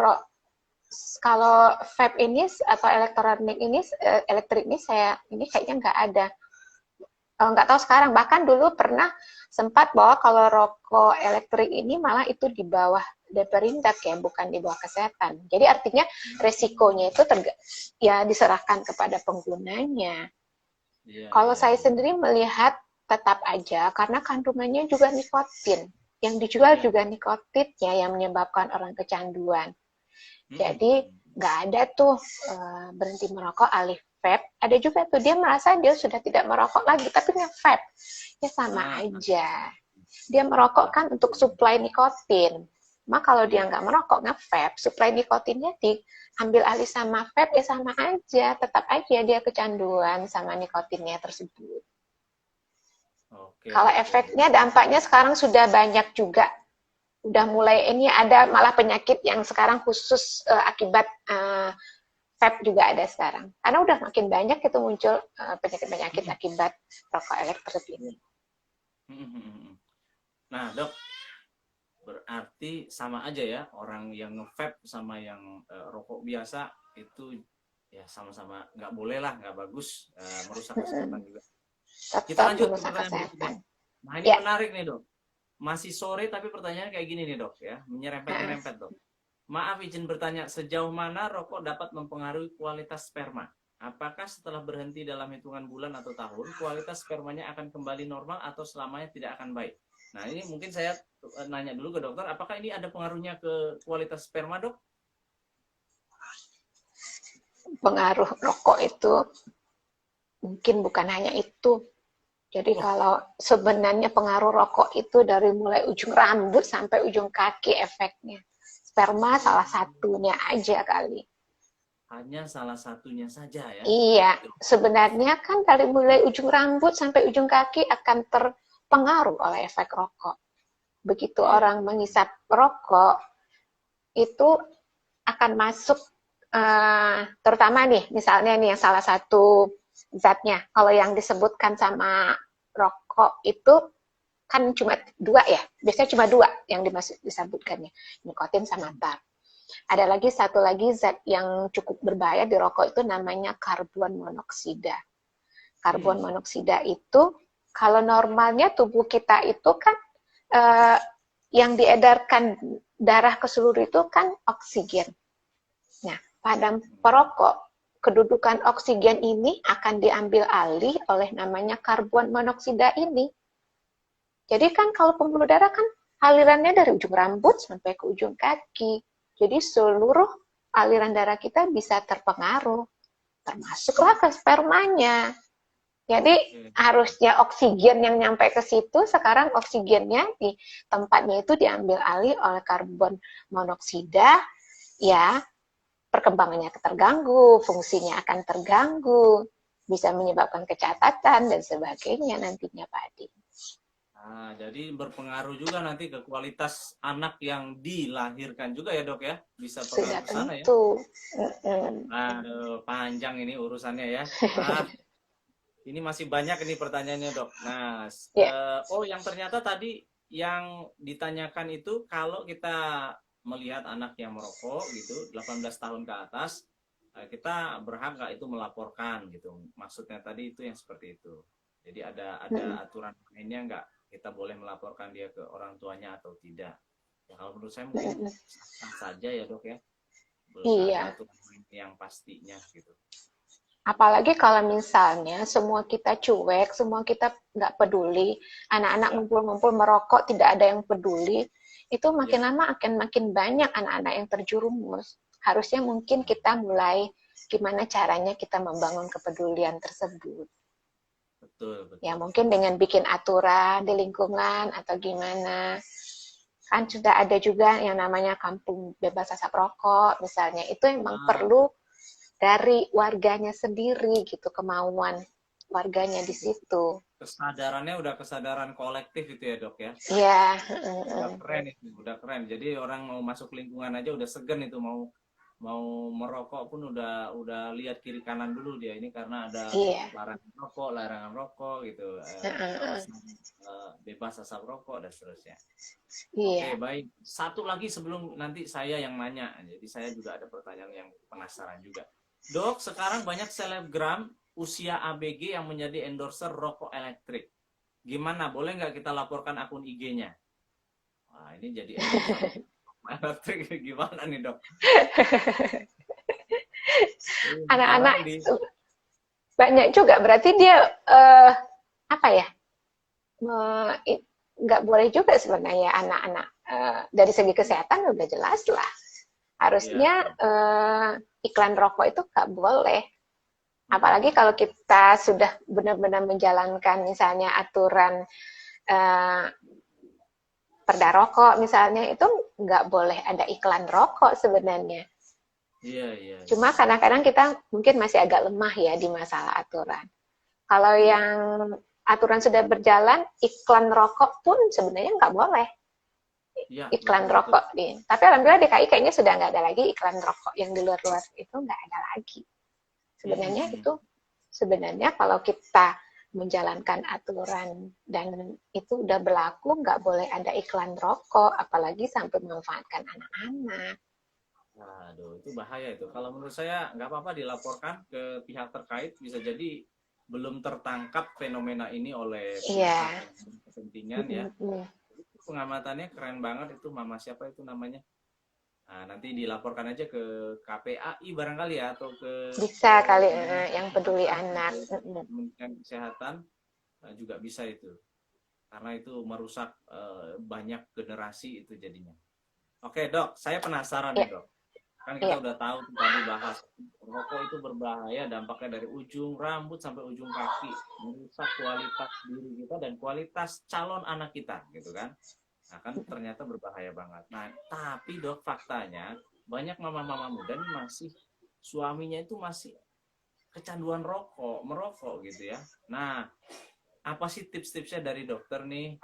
kalau vape ini atau elektronik ini elektrik ini saya ini kayaknya nggak ada. Nggak tahu sekarang, bahkan dulu pernah sempat bahwa kalau rokok elektrik ini malah itu di bawah Deperindak ya, bukan di bawah kesehatan. Jadi artinya resikonya itu ya diserahkan kepada penggunanya. Iya, Kalau iya, saya iya. sendiri melihat tetap aja karena kandungannya juga nikotin. Yang dijual Iya. juga nikotinnya yang menyebabkan orang kecanduan. Mm-mm. Jadi nggak ada tuh berhenti merokok alih vape. Ada juga tuh dia merasa dia sudah tidak merokok lagi tapi nge-vape. Ya sama Ah, ah, aja. Dia merokok ah. kan untuk suplai nikotin. Maka kalau dia Iya. nggak merokok nge-vape, suplai nikotinnya diambil alih sama vape ya sama aja. Tetap aja dia kecanduan sama nikotinnya tersebut. Oke, Kalau oke. efeknya dampaknya sekarang sudah banyak juga, udah mulai ini ada malah penyakit yang sekarang khusus akibat vape juga ada sekarang. Karena udah makin banyak itu muncul penyakit-penyakit Mm-mm. akibat rokok elektrik ini. Mm-mm, mm-mm. Nah, dok, berarti sama aja ya orang yang nge-vape sama yang rokok biasa itu ya sama-sama nggak boleh lah, nggak bagus, merusak kesehatan juga. Kita Tetap lanjut ke merusak pertanyaan berikutnya. kesehatan. Nah, ini Ya, menarik nih, dok. Masih sore tapi pertanyaan kayak gini nih, dok ya. Menyerempet-nyerempet, dok. Maaf izin bertanya, sejauh mana rokok dapat mempengaruhi kualitas sperma? Apakah setelah berhenti dalam hitungan bulan atau tahun, kualitas spermanya akan kembali normal atau selamanya tidak akan baik? Nah, ini mungkin saya nanya dulu ke dokter, apakah ini ada pengaruhnya ke kualitas sperma, dok? pengaruh rokok itu mungkin bukan hanya itu. Jadi Wah, kalau sebenarnya pengaruh rokok itu dari mulai ujung rambut sampai ujung kaki efeknya. Sperma salah satunya aja kali. hanya salah satunya saja ya. Iya, sebenarnya kan dari mulai ujung rambut sampai ujung kaki akan terpengaruh oleh efek rokok. Begitu Iya. orang menghisap rokok, itu akan masuk, terutama nih, misalnya nih yang salah satu zatnya, kalau yang disebutkan sama rokok itu kan cuma dua ya, biasanya cuma dua yang disebutkannya, nikotin sama tar. Ada lagi satu lagi zat yang cukup berbahaya di rokok itu namanya karbon monoksida. Karbon monoksida itu kalau normalnya tubuh kita itu kan yang diedarkan darah ke seluruh itu kan oksigen. Nah, pada perokok kedudukan oksigen ini akan diambil alih oleh namanya karbon monoksida ini. Jadi kan kalau pembuluh darah kan alirannya dari ujung rambut sampai ke ujung kaki. Jadi seluruh aliran darah kita bisa terpengaruh, termasuklah ke spermanya. Jadi harusnya oksigen yang nyampe ke situ, sekarang oksigennya di tempatnya itu diambil alih oleh karbon monoksida, ya perkembangannya terganggu, fungsinya akan terganggu, bisa menyebabkan kecacatan dan sebagainya nantinya Pak Adi. Nah, jadi berpengaruh juga nanti ke kualitas anak yang dilahirkan juga ya dok ya, bisa pengaruh Sudah ke sana ya. tentu. Aduh, panjang ini urusannya ya. Ini masih banyak ini pertanyaannya dok. Nah, yang ternyata tadi yang ditanyakan itu kalau kita melihat anak yang merokok gitu, 18 tahun ke atas, kita berhak nggak itu melaporkan gitu. Maksudnya tadi itu yang seperti itu. Jadi ada aturan mainnya nggak, kita boleh melaporkan dia ke orang tuanya atau tidak. Ya, kalau menurut saya mungkin sah saja ya dok ya. Belum ada aturan main yang pastinya gitu. Apalagi kalau misalnya semua kita cuek, semua kita nggak peduli, anak-anak ngumpul-ngumpul merokok, tidak ada yang peduli, itu makin lama akan makin banyak anak-anak yang terjerumus. Harusnya mungkin kita mulai gimana caranya kita membangun kepedulian tersebut. Betul. Ya mungkin dengan bikin aturan di lingkungan atau gimana. Kan sudah ada juga yang namanya kampung bebas asap rokok, misalnya. Itu emang perlu dari warganya sendiri gitu, kemauan warganya di situ. Kesadarannya udah kesadaran kolektif itu ya dok ya. Iya. Udah keren itu, udah keren. Jadi orang mau masuk lingkungan aja udah segan itu, mau merokok pun udah lihat kiri kanan dulu dia, ini karena ada larangan rokok gitu, kawasan bebas asap rokok dan seterusnya. Oke, baik. Satu lagi sebelum nanti saya yang nanya, jadi saya juga ada pertanyaan yang penasaran juga. Dok, sekarang banyak selebgram usia ABG yang menjadi endorser rokok elektrik. Gimana? Boleh nggak kita laporkan akun IG-nya? Wah, ini jadi endorser elektrik gimana nih dok? Anak-anak banyak juga. Berarti dia apa ya? Nggak boleh juga sebenarnya anak-anak. Dari segi kesehatan udah jelas lah. Harusnya iklan rokok itu nggak boleh. Apalagi kalau kita sudah benar-benar menjalankan misalnya aturan perda rokok misalnya, itu nggak boleh ada iklan rokok sebenarnya. Iya. Cuma kadang-kadang kita mungkin masih agak lemah ya di masalah aturan. Kalau yang aturan sudah berjalan, iklan rokok pun sebenarnya nggak boleh. Iklan rokok. Tapi alhamdulillah DKI kayaknya sudah nggak ada lagi iklan rokok yang di luar-luar itu, nggak ada lagi. Sebenarnya kalau kita menjalankan aturan dan itu udah berlaku, nggak boleh ada iklan rokok, apalagi sampai memanfaatkan anak-anak. Waduh, itu bahaya itu. Kalau menurut saya nggak apa-apa dilaporkan ke pihak terkait, bisa jadi belum tertangkap fenomena ini oleh pihak yang kepentingan ya. Pengamatannya keren banget itu, mama siapa itu namanya? Nah, nanti dilaporkan aja ke KPAI barangkali ya, atau ke bisa kali yang peduli anak. Kementerian Kesehatan juga bisa itu, karena itu merusak banyak generasi itu jadinya. Oke dok, saya penasaran nih dok. Kan kita udah tahu tadi bahas rokok itu berbahaya, dampaknya dari ujung rambut sampai ujung kaki, merusak kualitas diri kita dan kualitas calon anak kita gitu kan. Nah kan ternyata berbahaya banget. Nah tapi dok, faktanya banyak mama-mama muda ini masih suaminya itu masih kecanduan merokok gitu ya. Nah, apa sih tips-tipsnya dari dokter nih,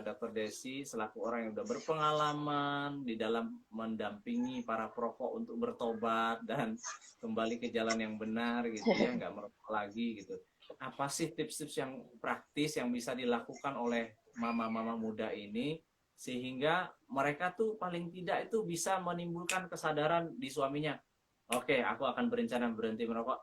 Dokter Desi selaku orang yang udah berpengalaman di dalam mendampingi para perokok untuk bertobat dan kembali ke jalan yang benar gitu ya, nggak merokok lagi gitu. Apa sih tips-tips yang praktis yang bisa dilakukan oleh mama-mama muda ini sehingga mereka tuh paling tidak itu bisa menimbulkan kesadaran di suaminya. Oke, aku akan berencana berhenti merokok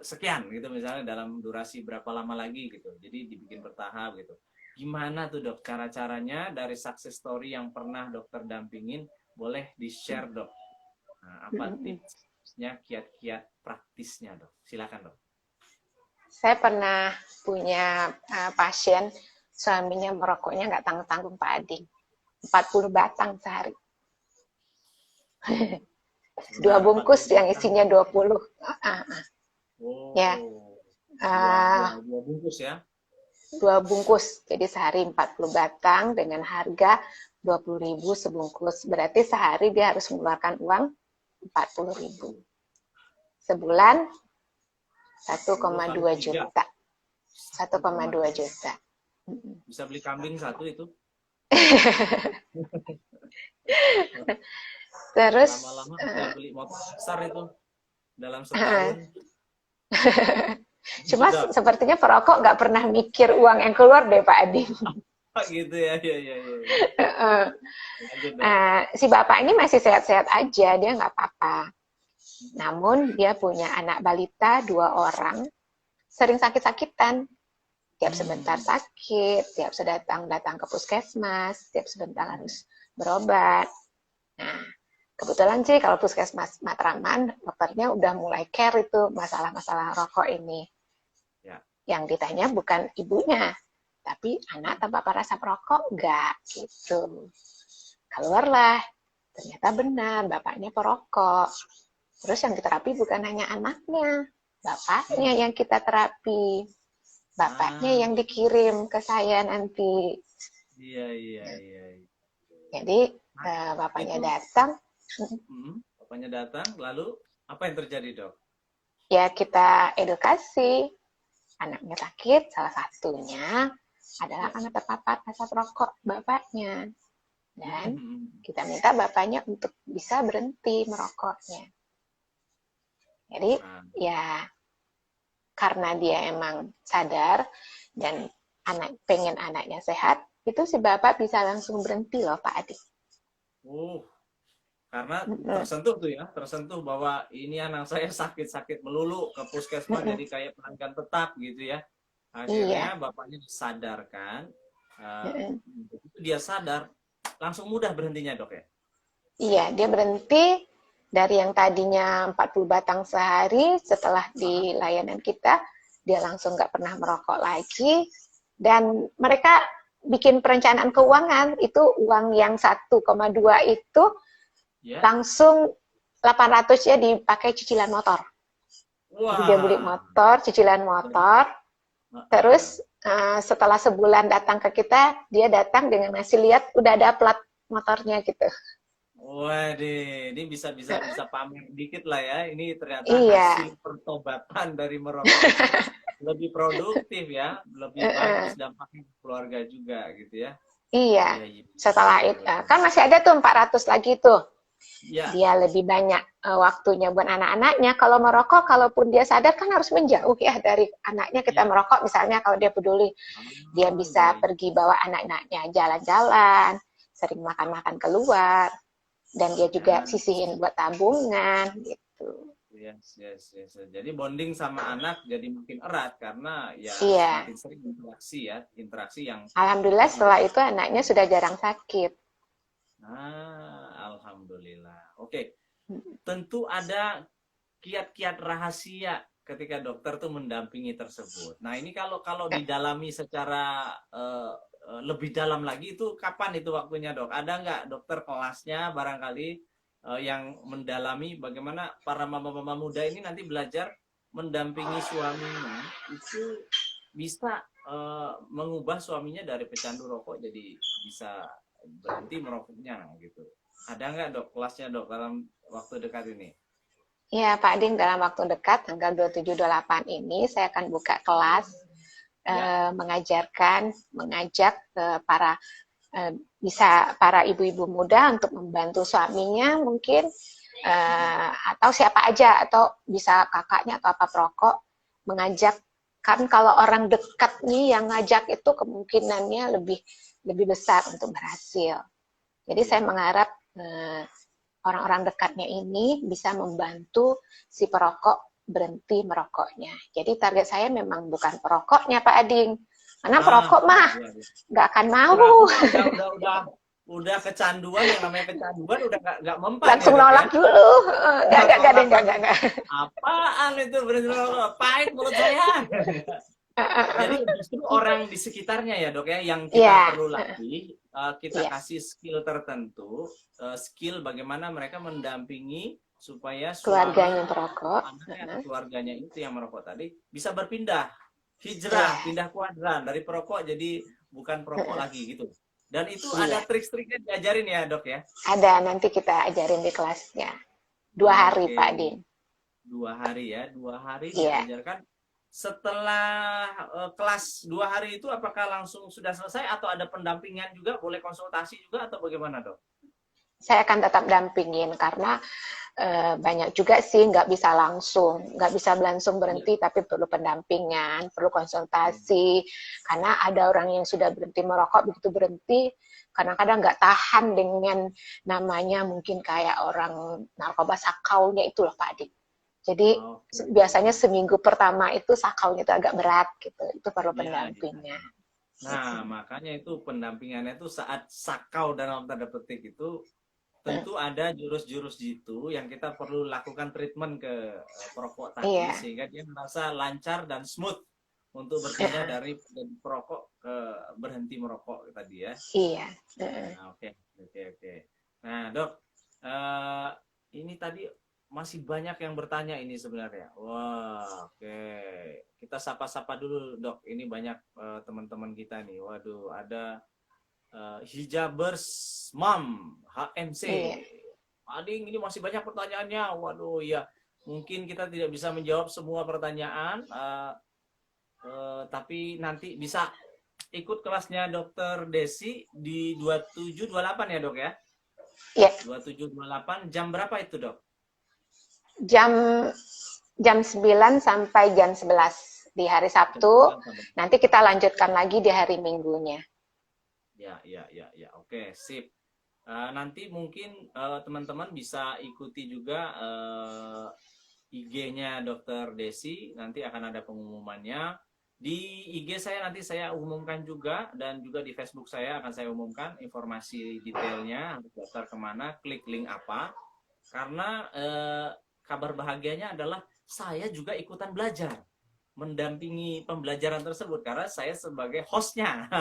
sekian gitu misalnya dalam durasi berapa lama lagi gitu. Jadi dibikin bertahap gitu. Gimana tuh dok cara-caranya dari success story yang pernah dokter dampingin, boleh di-share dok. Nah, apa tipsnya, kiat-kiat praktisnya dok? Silakan dok. Saya pernah punya pasien, suaminya merokoknya nggak tanggung-tanggung Pak Adi. 40 batang sehari. 2 bungkus yang isinya 20. Oh, Ya. dua bungkus ya? 2 bungkus. Jadi sehari 40 batang dengan harga 20.000 sebungkus. Berarti sehari dia harus mengeluarkan uang 40.000. Sebulan 1,2 juta. 1,2 juta. Bisa beli kambing satu itu. Terus lama-lama bisa beli motor besar itu dalam setahun. Cuma sepertinya perokok nggak pernah mikir uang yang keluar deh Pak Adi. Gitu ya, ya. Si bapak ini masih sehat-sehat aja, dia nggak apa-apa. Namun dia punya anak balita 2 orang, sering sakit-sakitan. Tiap sebentar sakit, tiap datang ke puskesmas, tiap sebentar harus berobat. Nah, kebetulan sih kalau puskesmas Matraman, dokternya udah mulai care itu masalah-masalah rokok ini. Ya. Yang ditanya bukan ibunya, tapi anak tanpa rasa perokok enggak gitu. Keluarlah, ternyata benar bapaknya perokok. Terus yang diterapi bukan hanya anaknya, bapaknya yang kita terapi. Bapaknya yang dikirim ke saya nanti. Iya. Jadi bapaknya datang. Bapaknya datang, lalu apa yang terjadi dok? Ya kita edukasi. Anaknya sakit, salah satunya adalah karena terpapar asap rokok bapaknya. Dan kita minta bapaknya untuk bisa berhenti merokoknya. Jadi ya karena dia emang sadar dan pengen anaknya sehat, itu si bapak bisa langsung berhenti loh Pak Adi. Karena tersentuh bahwa ini anak saya sakit-sakit melulu ke puskesmas jadi kayak pelanggan tetap gitu ya. Akhirnya bapaknya disadarkan, dia sadar, langsung mudah berhentinya dok ya? Iya, dia berhenti dari yang tadinya 40 batang sehari, setelah di layanan kita, dia langsung nggak pernah merokok lagi. Dan mereka bikin perencanaan keuangan, itu uang yang 1,2 itu langsung 800-nya dipakai cicilan motor. Jadi dia beli motor, cicilan motor, terus setelah sebulan datang ke kita, dia datang dengan ngasih lihat udah ada plat motornya gitu. Waduh, ini bisa pamer dikit lah ya. Ini ternyata hasil pertobatan dari merokok lebih produktif ya, lebih bagus dampaknya keluarga juga gitu ya. Iya. Setelah itu kan masih ada tuh 400 lagi tuh. Dia lebih banyak waktunya buat anak-anaknya. Kalau merokok, kalaupun dia sadar kan harus menjauh ya dari anaknya. Kita merokok misalnya kalau dia peduli, dia bisa pergi bawa anak-anaknya jalan-jalan, sering makan-makan keluar. Dan dia juga sisihin buat tabungan gitu. Yes. Jadi bonding sama anak jadi makin erat karena makin sering interaksi yang. Alhamdulillah setelah itu anaknya sudah jarang sakit. Alhamdulillah. Oke. Tentu ada kiat-kiat rahasia ketika dokter tuh mendampingi tersebut. Nah ini kalau didalami secara lebih dalam lagi itu kapan itu waktunya dok? Ada nggak dokter kelasnya barangkali yang mendalami bagaimana para mama-mama muda ini nanti belajar mendampingi suaminya itu bisa mengubah suaminya dari pecandu rokok jadi bisa berhenti merokoknya gitu. Ada nggak dok kelasnya dok dalam waktu dekat ini? Ya, Pak Ding, dalam waktu dekat, tanggal 27-28 ini, saya akan buka kelas Ya. mengajak para bisa para ibu-ibu muda untuk membantu suaminya mungkin, atau siapa aja, atau bisa kakaknya atau apa perokok, mengajak. Kan kalau orang dekat nih yang ngajak itu kemungkinannya lebih lebih besar untuk berhasil. Jadi saya Iya. mengharap orang-orang dekatnya ini bisa membantu si perokok berhenti merokoknya. Jadi target saya memang bukan perokoknya, Pak Ading. Karena perokok Iya, mah iya, iya. nggak akan mau. Perokok mah udah kecanduan, yang namanya kecanduan udah nggak mempan ya Langsung dok ya. nolak dulu. Nggak, Tolak Ding, langsung. nggak. Apaan itu bener-bener pahit menurut saya. Jadi justru orang di sekitarnya ya dok ya yang kita Iya, perlu latih, kita iya, kasih skill tertentu, skill bagaimana mereka mendampingi supaya keluarganya suami, perokok. anaknya atau keluarganya itu yang merokok tadi bisa berpindah, Iya, hijrah, pindah kuadran dari perokok jadi bukan perokok lagi gitu. Dan itu ada iya. trik-triknya diajarin ya dok ya. Ada, nanti kita ajarin di kelasnya. 2 hari, Oke, Pak Din. 2 hari ya, 2 hari Iya. diajarkan. Setelah kelas 2 hari itu apakah langsung sudah selesai atau ada pendampingan juga, boleh konsultasi juga atau bagaimana dok? Saya akan tetap dampingin karena banyak juga sih nggak bisa langsung Iya. berhenti, tapi perlu pendampingan, perlu Iya. konsultasi. Karena ada orang yang sudah berhenti merokok, begitu berhenti, kadang-kadang nggak tahan dengan namanya mungkin kayak orang narkoba sakaunya itu loh Pak Adik. Jadi Oke. biasanya seminggu pertama itu sakaunya itu agak berat gitu, itu perlu Iya, iya. pendampingnya. Nah, makanya itu pendampingannya itu saat sakau dalam tanda petik itu tentu ada jurus-jurus gitu yang kita perlu lakukan treatment ke perokok tadi Iya, sehingga dia merasa lancar dan smooth untuk berpindah dari perokok ke berhenti merokok tadi ya. iya. Nah, oke, oke, oke. Nah, dok, eh, ini tadi masih banyak yang bertanya ini sebenarnya. Wah, oke. Kita sapa-sapa dulu, dok. Ini banyak teman-teman kita nih. Waduh, ada Hijabers Mom HMC. Iya. Ading, ini masih banyak pertanyaannya. Waduh, ya. Mungkin kita tidak bisa menjawab semua pertanyaan, tapi nanti bisa ikut kelasnya Dokter Desi di 27-28 ya dok ya? Iya. 27-28 jam berapa itu dok? Jam jam 9 sampai jam 11 di hari Sabtu. Nanti kita lanjutkan lagi di hari Minggunya. Ya, ya, ya, ya. Oke, sip. Nanti mungkin teman-teman bisa ikuti juga IG-nya Dokter Desi. Nanti akan ada pengumumannya. Di IG saya nanti saya umumkan juga, dan juga di Facebook saya akan saya umumkan informasi detailnya, harus daftar kemana, klik link apa. Karena kabar bahagianya adalah saya juga ikutan belajar, mendampingi pembelajaran tersebut, karena saya sebagai hostnya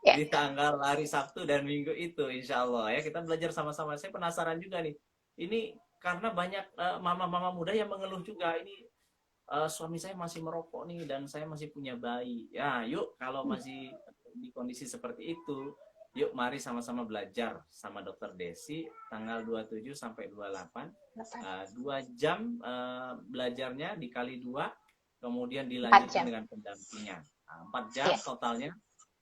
Ya. di tanggal hari Sabtu dan Minggu itu, insya Allah ya kita belajar sama-sama. Saya penasaran juga nih, ini karena banyak mama-mama muda yang mengeluh juga, ini suami saya masih merokok nih dan saya masih punya bayi. Ya, yuk kalau masih di kondisi seperti itu, yuk mari sama-sama belajar sama Dokter Desi tanggal 27 sampai 28. 2 jam belajarnya dikali 2, kemudian dilanjutkan dengan pendampingan. 4 jam Ya. totalnya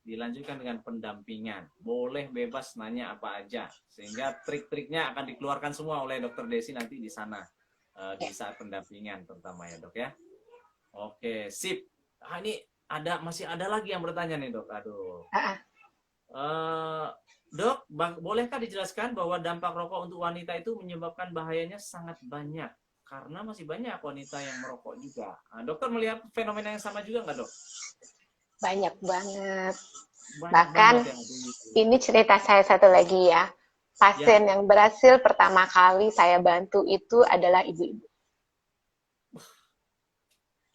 dilanjutkan dengan pendampingan. Boleh bebas nanya apa aja, sehingga trik-triknya akan dikeluarkan semua oleh Dokter Desi nanti di sana. Di saat pendampingan terutama ya dok ya. Oke, sip. Ini masih ada lagi yang bertanya nih dok. Aduh. Dok, bolehkah dijelaskan bahwa dampak rokok untuk wanita itu menyebabkan bahayanya sangat banyak? Karena masih banyak wanita yang merokok juga. Dokter melihat fenomena yang sama juga nggak dok? Banyak banget. Banyak Bahkan banget ini cerita saya satu lagi ya. Pasien yang berhasil pertama kali saya bantu itu adalah ibu-ibu.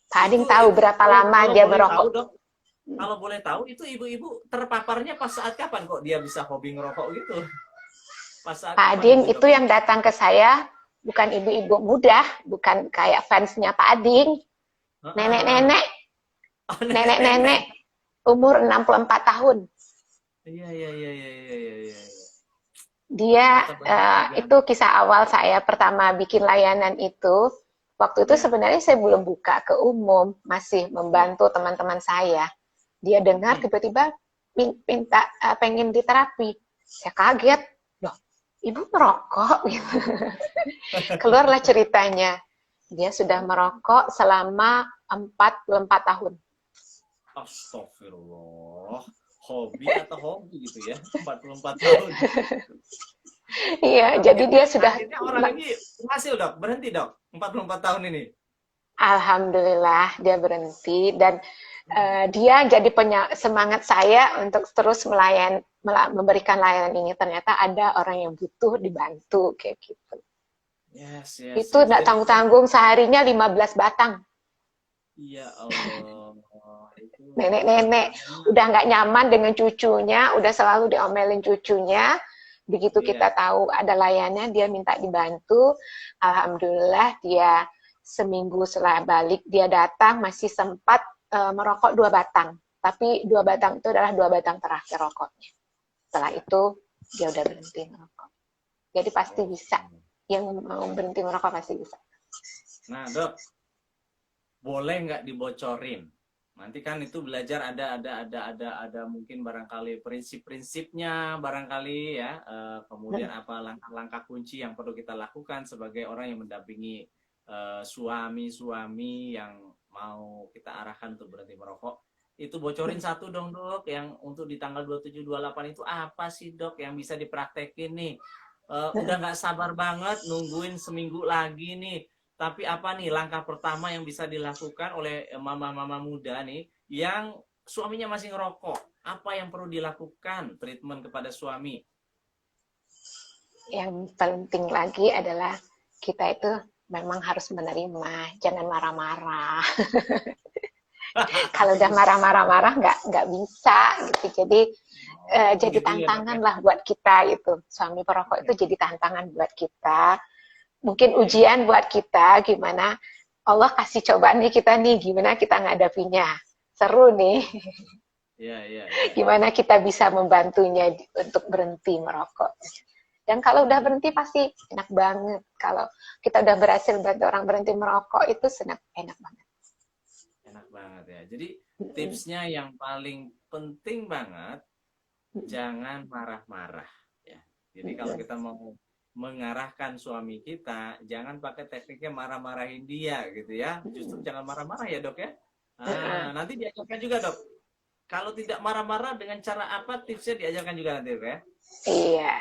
Pak Ading tahu berapa lama dia merokok? Tahu, dok, kalau boleh tahu, itu ibu-ibu terpaparnya pas saat kapan kok dia bisa hobi ngerokok gitu? Pas saat Pak Ading itu yang datang ke saya bukan ibu-ibu muda, bukan kayak fansnya Pak Ading. Nenek-nenek. Nenek-nenek umur 64 tahun. Iya, iya, iya, iya, iya, iya. Dia itu kisah awal saya pertama bikin layanan itu. Waktu itu sebenarnya saya belum buka ke umum, masih membantu teman-teman saya. Dia dengar tiba-tiba minta pengen diterapi. Saya kaget, loh, ibu merokok gitu. Keluarlah ceritanya. Dia sudah merokok selama 44 tahun. Astagfirullah. Hobi atau hobi gitu ya, 44 tahun. Iya, jadi dia sudah... Akhirnya orang ini berhasil dok, berhenti dok, 44 tahun ini. Alhamdulillah dia berhenti dan dia jadi semangat saya untuk terus memberikan layanan ini. Ternyata ada orang yang butuh dibantu kayak gitu. Yes, Itu nggak tanggung-tanggung seharinya 15 batang. Ya Allah. Nenek-nenek udah nggak nyaman dengan cucunya, udah selalu diomelin cucunya. Begitu kita tahu ada layanan, dia minta dibantu. Alhamdulillah dia seminggu setelah balik dia datang masih sempat merokok 2 batang. Tapi 2 batang itu adalah 2 batang terakhir rokoknya. Setelah itu dia udah berhenti merokok. Jadi pasti bisa. Yang mau berhenti merokok pasti bisa. Nah dok, boleh nggak dibocorin? Nanti kan itu belajar ada mungkin barangkali prinsip-prinsipnya barangkali ya. Kemudian apa langkah-langkah kunci yang perlu kita lakukan sebagai orang yang mendampingi suami-suami yang mau kita arahkan untuk berhenti merokok. Itu bocorin satu dong dok, yang untuk di tanggal 27-28 itu apa sih dok yang bisa dipraktekin nih? Udah nggak sabar banget nungguin seminggu lagi nih. Tapi apa nih langkah pertama yang bisa dilakukan oleh mama-mama muda nih yang suaminya masih ngerokok? Apa yang perlu dilakukan treatment kepada suami? Yang penting lagi adalah kita itu memang harus menerima, jangan marah-marah. Kalau udah marah-marah nggak bisa gitu. Jadi tantangan lah buat kita itu. Suami perokok itu jadi tantangan buat kita. Mungkin ujian buat kita, gimana Allah kasih cobaan nih kita nih, gimana kita ngadapinya. Seru nih. Gimana kita bisa membantunya untuk berhenti merokok. Dan kalau udah berhenti pasti enak banget. Kalau kita udah berhasil bantu orang berhenti merokok, itu enak banget. Enak banget ya. Jadi tipsnya yang paling penting banget, jangan marah-marah. Ya. Jadi kalau kita mau mengarahkan suami kita, jangan pakai tekniknya marah-marahin dia gitu ya. Justru jangan marah-marah ya dok ya. Nanti diajarkan juga dok. Kalau tidak marah-marah dengan cara apa, tipsnya diajarkan juga nanti dok ya. Iya.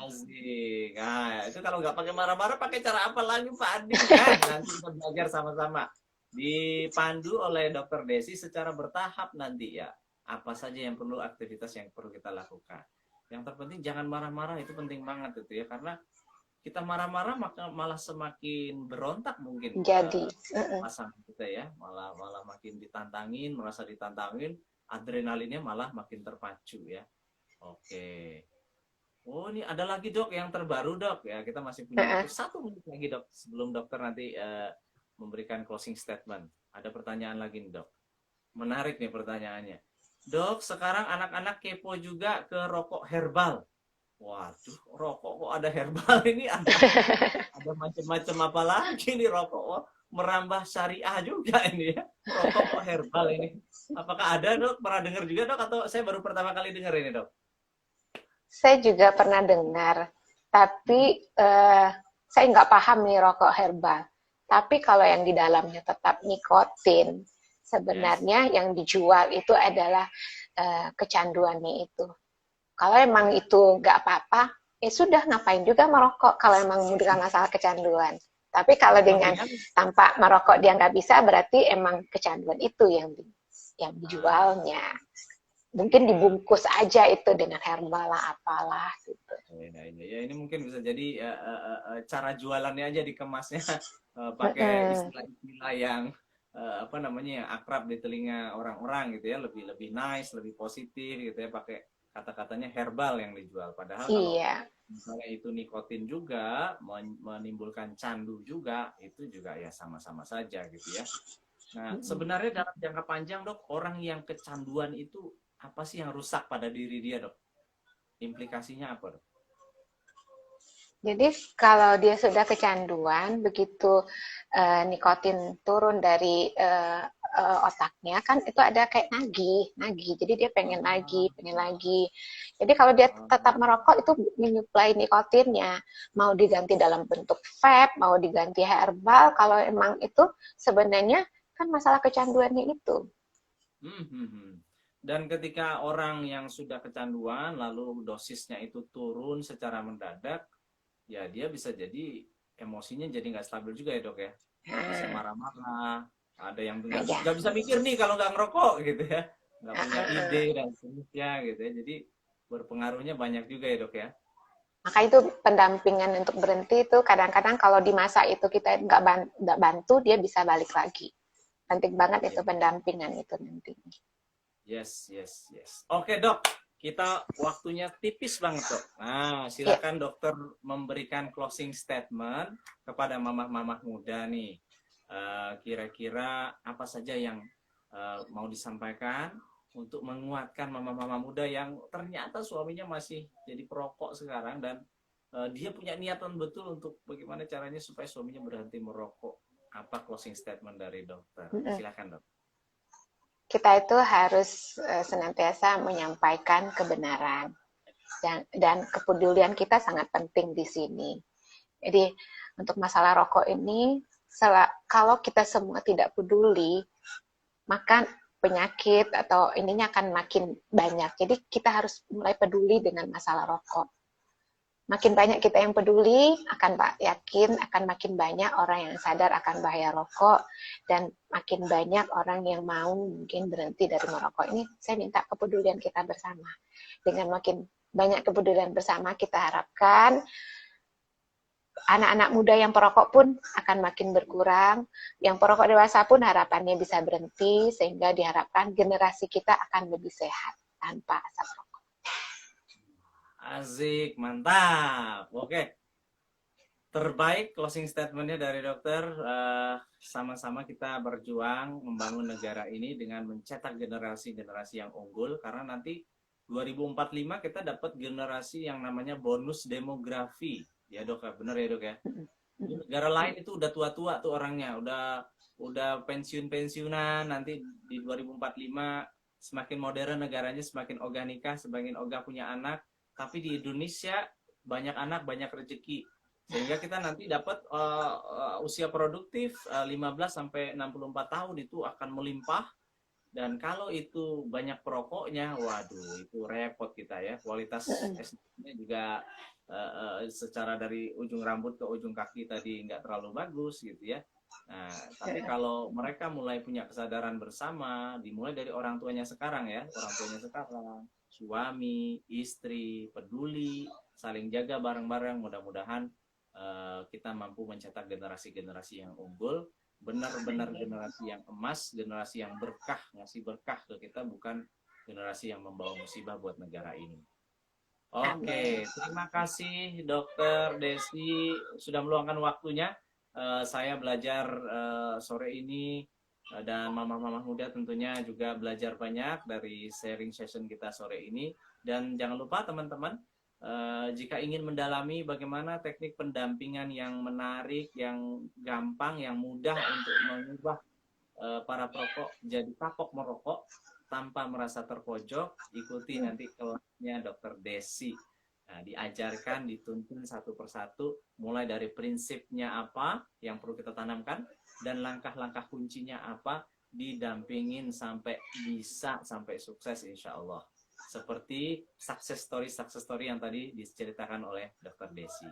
Asik. Nah, itu kalau nggak pakai marah-marah, pakai cara apa lagi Pak Adi kan? Nanti kita belajar sama-sama. Dipandu oleh Dokter Desi secara bertahap nanti ya. Apa saja yang perlu, aktivitas yang perlu kita lakukan. Yang terpenting jangan marah-marah, itu penting banget itu ya, karena kita marah-marah maka malah semakin berontak mungkin jadi pasangan kita ya, malah makin ditantangin, merasa ditantangin, adrenalinnya malah makin terpacu ya. Oke. Oh ini ada lagi dok yang terbaru dok ya, kita masih punya waktu 1 menit lagi dok sebelum dokter nanti memberikan closing statement. Ada pertanyaan lagi nih dok, menarik nih pertanyaannya. Dok, sekarang anak-anak kepo juga ke rokok herbal. Waduh, rokok kok ada herbal ini? Ada macam-macam apa lagi nih rokok? Oh, merambah syariah juga ini ya. Rokok kok herbal ini. Apakah ada dok? Pernah dengar juga dok? Atau saya baru pertama kali dengar ini dok? Saya juga pernah dengar. Tapi saya nggak paham nih rokok herbal. Tapi kalau yang di dalamnya tetap nikotin, sebenarnya yang dijual itu adalah kecanduannya itu. Kalau emang itu nggak apa-apa, ya sudah ngapain juga merokok kalau emang bukan masalah kecanduan. Tapi kalau dengan tanpa merokok dia nggak bisa, berarti emang kecanduan itu yang dijualnya. Mungkin dibungkus aja itu dengan herbal lah apalah gitu. Ya ini mungkin bisa jadi cara jualannya aja dikemasnya pakai istilah-istilah yang apa namanya yang akrab di telinga orang-orang gitu ya, lebih nice, lebih positif gitu ya, pakai kata-katanya herbal yang dijual. Padahal kalau misalnya itu nikotin juga menimbulkan candu juga, itu juga ya sama-sama saja gitu ya. Nah sebenarnya dalam jangka panjang dok, orang yang kecanduan itu apa sih yang rusak pada diri dia dok? Implikasinya apa dok? Jadi kalau dia sudah kecanduan, begitu nikotin turun dari otaknya kan itu ada kayak nagih. Jadi dia pengen lagi, pengen lagi. Jadi kalau dia tetap merokok itu menyuplai nikotinnya, mau diganti dalam bentuk vape, mau diganti herbal, kalau emang itu sebenarnya kan masalah kecanduannya itu. Dan ketika orang yang sudah kecanduan lalu dosisnya itu turun secara mendadak, ya dia bisa jadi emosinya jadi nggak stabil juga ya dok ya, bisa Nah, marah-marah, ada yang nah ya. nggak bisa mikir nih kalau nggak ngerokok gitu ya, nggak punya ide dan seterusnya gitu ya, jadi berpengaruhnya banyak juga ya dok ya. Maka itu pendampingan untuk berhenti itu kadang-kadang kalau di masa itu kita nggak bantu, dia bisa balik lagi. Penting banget itu Oke. pendampingan itu nantinya. Yes, yes, yes. Oke dok, kita waktunya tipis banget dok. Nah, Ya, silakan dokter memberikan closing statement kepada mamah-mamah muda nih. Kira-kira apa saja yang mau disampaikan untuk menguatkan mama-mama muda yang ternyata suaminya masih jadi perokok sekarang dan dia punya niatan betul untuk bagaimana caranya supaya suaminya berhenti merokok. Apa closing statement dari dokter? Silakan dok. kita itu harus senantiasa menyampaikan kebenaran dan kepedulian kita sangat penting di sini. Jadi untuk masalah rokok ini, kalau kita semua tidak peduli, maka penyakit atau ininya akan makin banyak. Jadi kita harus mulai peduli dengan masalah rokok. Makin banyak kita yang peduli, akan yakin akan makin banyak orang yang sadar akan bahaya rokok dan makin banyak orang yang mau mungkin berhenti dari merokok. Ini saya minta kepedulian kita bersama. Dengan makin banyak kepedulian bersama, kita harapkan anak-anak muda yang perokok pun akan makin berkurang. Yang perokok dewasa pun harapannya bisa berhenti sehingga diharapkan generasi kita akan lebih sehat tanpa asap rokok. Asik, mantap. Oke, terbaik closing statementnya dari dokter. Sama-sama kita berjuang membangun negara ini dengan mencetak generasi-generasi yang unggul. Karena nanti 2045 kita dapat generasi yang namanya bonus demografi. Ya dok, bener ya dok ya. Di negara lain itu udah tua-tua tuh orangnya, udah pensiun-pensiunan. Nanti di 2045 semakin modern negaranya, semakin ogah nikah, semakin ogah punya anak. Tapi di Indonesia banyak anak, banyak rezeki. Sehingga kita nanti dapat usia produktif 15 sampai 64 tahun itu akan melimpah. Dan kalau itu banyak perokoknya, waduh, itu repot kita ya. Kualitas SDM-nya juga secara dari ujung rambut ke ujung kaki tadi nggak terlalu bagus gitu ya. Nah, tapi kalau mereka mulai punya kesadaran bersama, dimulai dari orang tuanya sekarang ya, orang tuanya sekarang, suami, istri, peduli, saling jaga bareng-bareng, mudah-mudahan kita mampu mencetak generasi-generasi yang unggul, benar-benar generasi yang emas, generasi yang berkah, ngasih berkah ke kita, bukan generasi yang membawa musibah buat negara ini. Oke, terima kasih Dokter Desi sudah meluangkan waktunya. Saya belajar sore ini dan mama-mama muda tentunya juga belajar banyak dari sharing session kita sore ini. Dan jangan lupa teman-teman, jika ingin mendalami bagaimana teknik pendampingan yang menarik, yang gampang, yang mudah untuk mengubah para perokok jadi kapok merokok tanpa merasa terpojok, ikuti nanti kelasnya Dokter Desi. Nah, diajarkan, dituntun satu persatu, mulai dari prinsipnya apa yang perlu kita tanamkan, dan langkah-langkah kuncinya apa, didampingin sampai bisa, sampai sukses insya Allah. Seperti success story yang tadi diceritakan oleh Dokter Desi.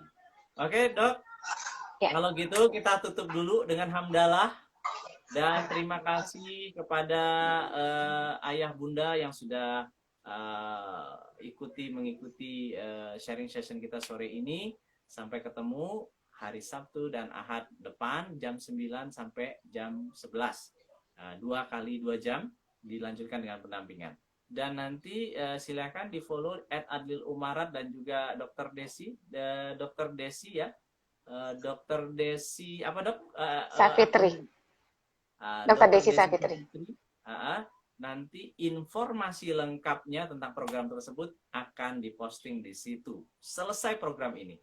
Oke dok, kalau gitu kita tutup dulu dengan hamdalah. Dan terima kasih kepada ayah bunda yang sudah mengikuti sharing session kita sore ini. Sampai ketemu hari Sabtu dan Ahad depan jam 9 sampai jam 11. 2 kali 2 jam dilanjutkan dengan pendampingan. Dan nanti silakan di follow @adlilumarat dan juga Dr. Desi, Dr. Desi ya. Dr. Desi apa dok? Savitri. Dr. Desi Savitri. Nanti informasi lengkapnya tentang program tersebut akan diposting di situ. Selesai program ini.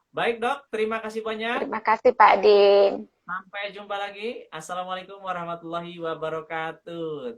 Baik dok, terima kasih banyak. Terima kasih Pak Din. Sampai jumpa lagi. Assalamualaikum warahmatullahi wabarakatuh.